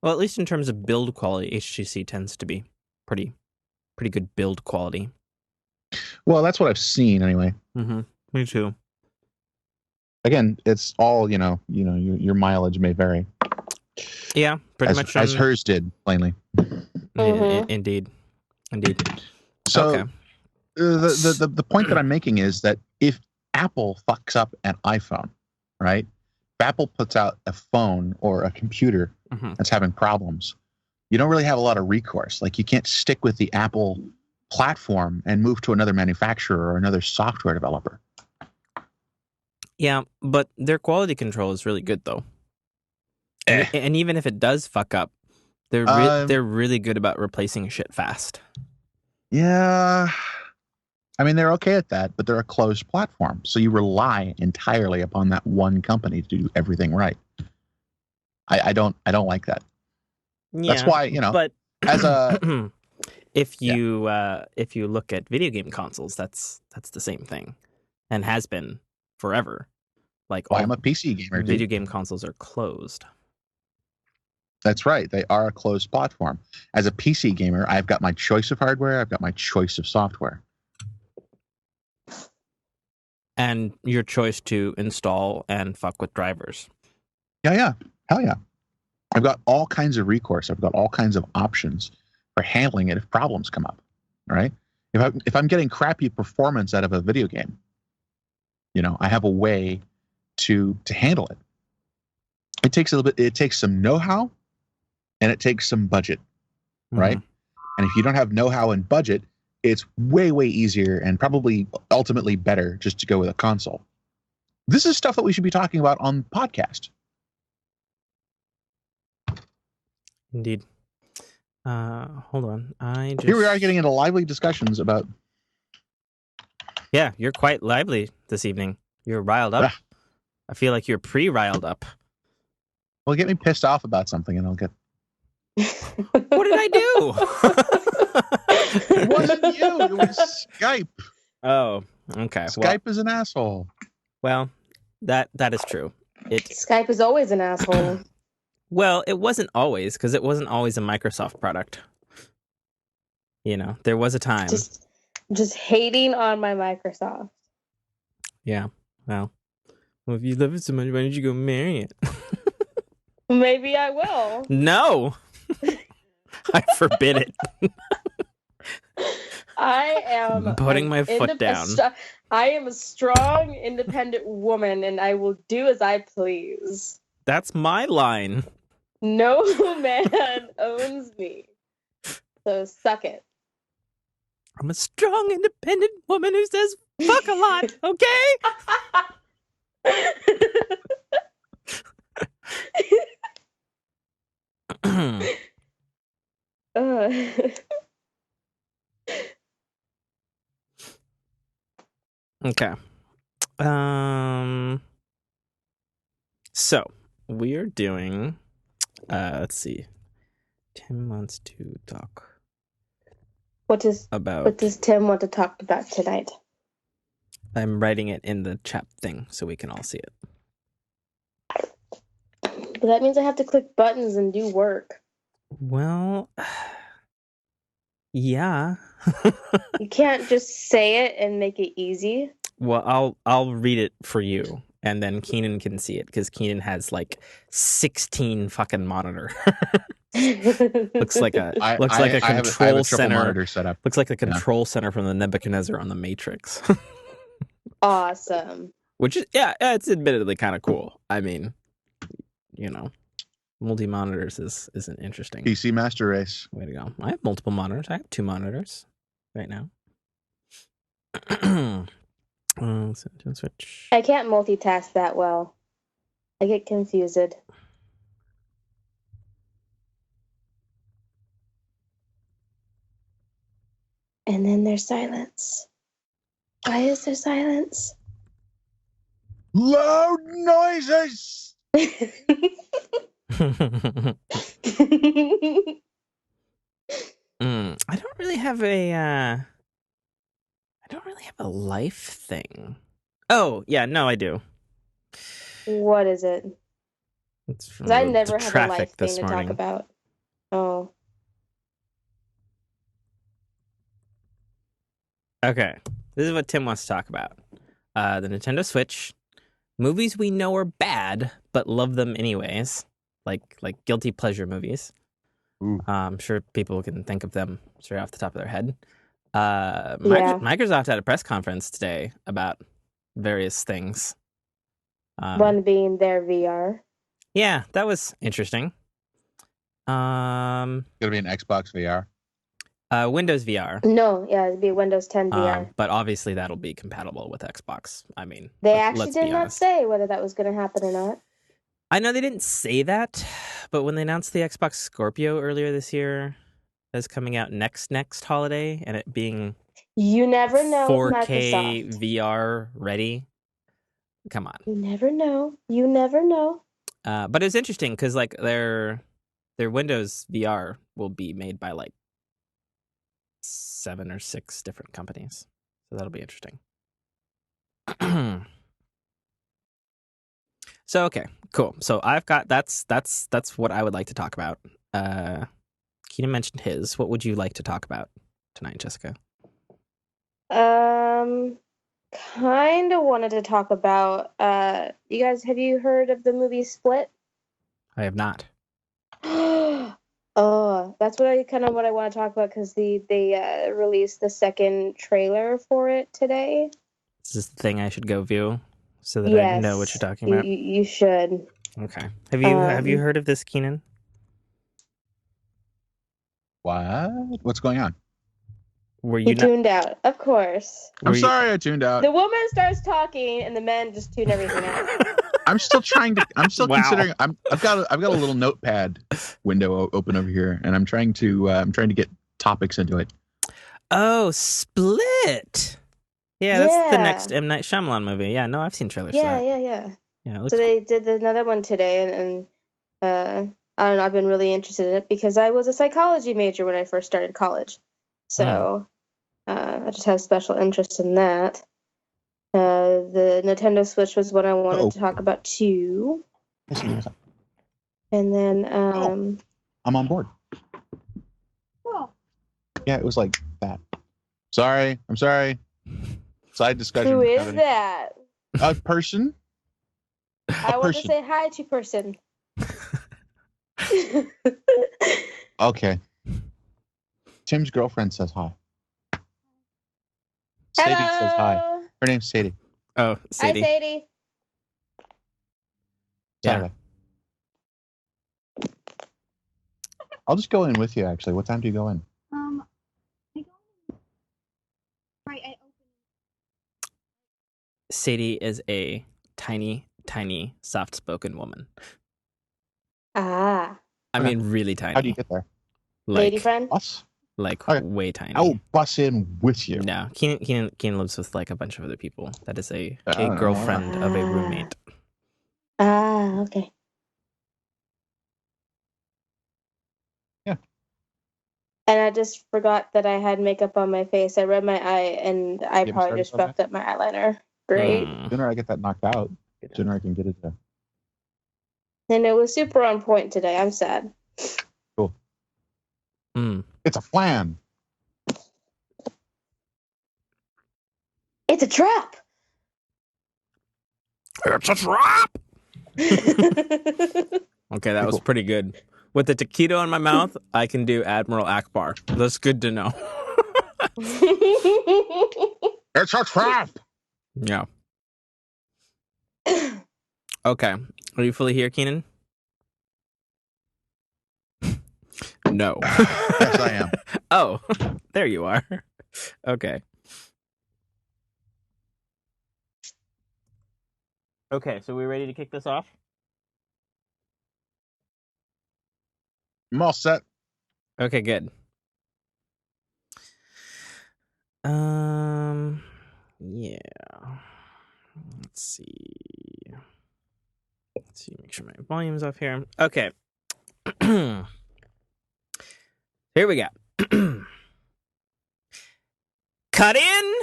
Well, at least in terms of build quality, HTC tends to be pretty good build quality. Well, that's what I've seen anyway. Mm-hmm. Me too. Again, it's all your mileage may vary. Yeah, pretty much as hers did, plainly. Indeed. So, okay. the point that I'm making is that if Apple fucks up an iPhone, right? If Apple puts out a phone or a computer that's having problems, you don't really have a lot of recourse. Like you can't stick with the Apple platform and move to another manufacturer or another software developer. Yeah, but their quality control is really good though. And even if it does fuck up, they're really good about replacing shit fast. Yeah. I mean, they're okay at that, but they're a closed platform. So you rely entirely upon that one company to do everything right. I don't like that. Yeah, that's why, but as a if you look at video game consoles, that's the same thing, and has been forever. Like I'm a PC gamer, video dude. game consoles are closed. That's right. They are a closed platform. As a PC gamer, I've got my choice of hardware. I've got my choice of software. And your choice to install and fuck with drivers. Yeah. Hell yeah. I've got all kinds of recourse. I've got all kinds of options for handling it if problems come up. Right? If I'm getting crappy performance out of a video game, I have a way to handle it. It takes a little bit. It takes some know-how, and it takes some budget, right? And if you don't have know-how and budget, it's way easier and probably ultimately better just to go with a console. This is stuff that we should be talking about on podcast. Indeed. Hold on. Here we are getting into lively discussions about. Yeah, you're quite lively this evening. You're riled up. I feel like you're pre-riled up. Well, get me pissed off about something, and I'll get. What did I do? It wasn't you. It was Skype. Oh, okay. Skype is an asshole. Well, that is true. Skype is always an asshole. Well, it wasn't always, because it wasn't always a Microsoft product. There was a time. Just hating on my Microsoft. Yeah. Well, if you love it so much, why don't you go marry it? Maybe I will. No. I forbid it. I am putting my foot down. I am a strong, independent woman, and I will do as I please. That's my line. No man owns me. So suck it. I'm a strong, independent woman who says fuck a lot, okay? Okay. So we are doing. Let's see. Tim wants to talk. What does Tim want to talk about tonight? I'm writing it in the chat thing so we can all see it. But that means I have to click buttons and do work. Well, yeah. You can't just say it and make it easy. Well, I'll read it for you, and then Keenan can see it because Keenan has like 16 fucking monitor. looks like a control center. Monitor setup. Looks like a control center from the Nebuchadnezzar on the Matrix. Awesome. Which is it's admittedly kind of cool. I mean, multi monitors isn't interesting. PC Master Race. Way to go! I have multiple monitors. I have 2 monitors right now. Switch. I can't multitask that well. I get confused. And then there's silence. Why is there silence? Loud noises. I don't really have a life thing. Oh, yeah, no, I do. What is it? It's from I never the have a traffic life thing this to morning. talk about. Oh. Okay, this is what Tim wants to talk about. The Nintendo Switch, movies we know are bad but love them anyways, like guilty pleasure movies. I'm sure people can think of them straight off the top of their head. Microsoft had a press conference today about various things. One being their VR. Yeah, that was interesting. Um, Gonna be an Xbox VR. Windows VR. No, yeah, it'd be Windows 10 VR. But obviously that'll be compatible with Xbox. I mean, They actually let's did be not honest. say whether that was going to happen or not. I know they didn't say that, but when they announced the Xbox Scorpio earlier this year, that's coming out next holiday, and it being You never know, 4K Microsoft. VR ready. Come on. You never know. You never know. But it's interesting because like their Windows VR will be made by like 7 or 6 different companies, so that'll be interesting. So okay, cool. So I've got that's what I would like to talk about. Keenan mentioned his. What would you like to talk about tonight, Jessica? Kind of wanted to talk about. You guys, have you heard of the movie Split? I have not. Oh, that's what I want to talk about because they released the second trailer for it today. Is this the thing I should go view so that Yes, I know what you're talking about? You should. Okay. Have you heard of this, Keenan? What? What's going on? Were You you not? tuned out, of course. I'm sorry I tuned out. The woman starts talking, and the men just tune everything out. I'm still trying to. I'm still Wow. considering. I've got a little notepad window open over here, and I'm trying to get topics into it. Oh, Split. Yeah, that's the next M. Night Shyamalan movie. Yeah, no, I've seen trailers. Yeah. Yeah, it looks So they did another one today, and I don't know. I've been really interested in it because I was a psychology major when I first started college, so I just have special interest in that. The Nintendo Switch was what I wanted to talk about too. And then I'm on board. Oh. Yeah, it was like that. Sorry, I'm sorry. Side discussion. Who is that? A person. I want to say hi to person. Okay. Tim's girlfriend says hi. Hello. Sadie says hi. Her name's Sadie. Oh, Sadie. Hi, Sadie. Yeah. I'll just go in with you, actually. What time do you go in? I go right. I open. Sadie is a tiny, soft-spoken woman. Ah. I mean, really tiny. How do you get there? Lady friend? Bus? Like Okay. way tiny. I will bus in with you. No, Keenan lives with like a bunch of other people. That is a Oh. girlfriend of a roommate. Ah, okay. Yeah. And I just forgot that I had makeup on my face. I rubbed my eye, and I You probably started just on that? fucked up my eyeliner. Great. Mm. The sooner I get that knocked out, the sooner I can get it there. And it was super on point today. I'm sad. Cool. Mm. It's a plan. It's a trap. It's a trap. Okay, that was pretty good. With the taquito in my mouth, I can do Admiral Akbar. That's good to know. It's a trap. Yeah. Okay. Are you fully here, Keenan? No. Yes, I am. Oh, there you are. Okay. Okay, so we ready to kick this off? I'm all set. Okay, good. Yeah. Let's see. Make sure my volume's off here. Okay. Here we go. Cut in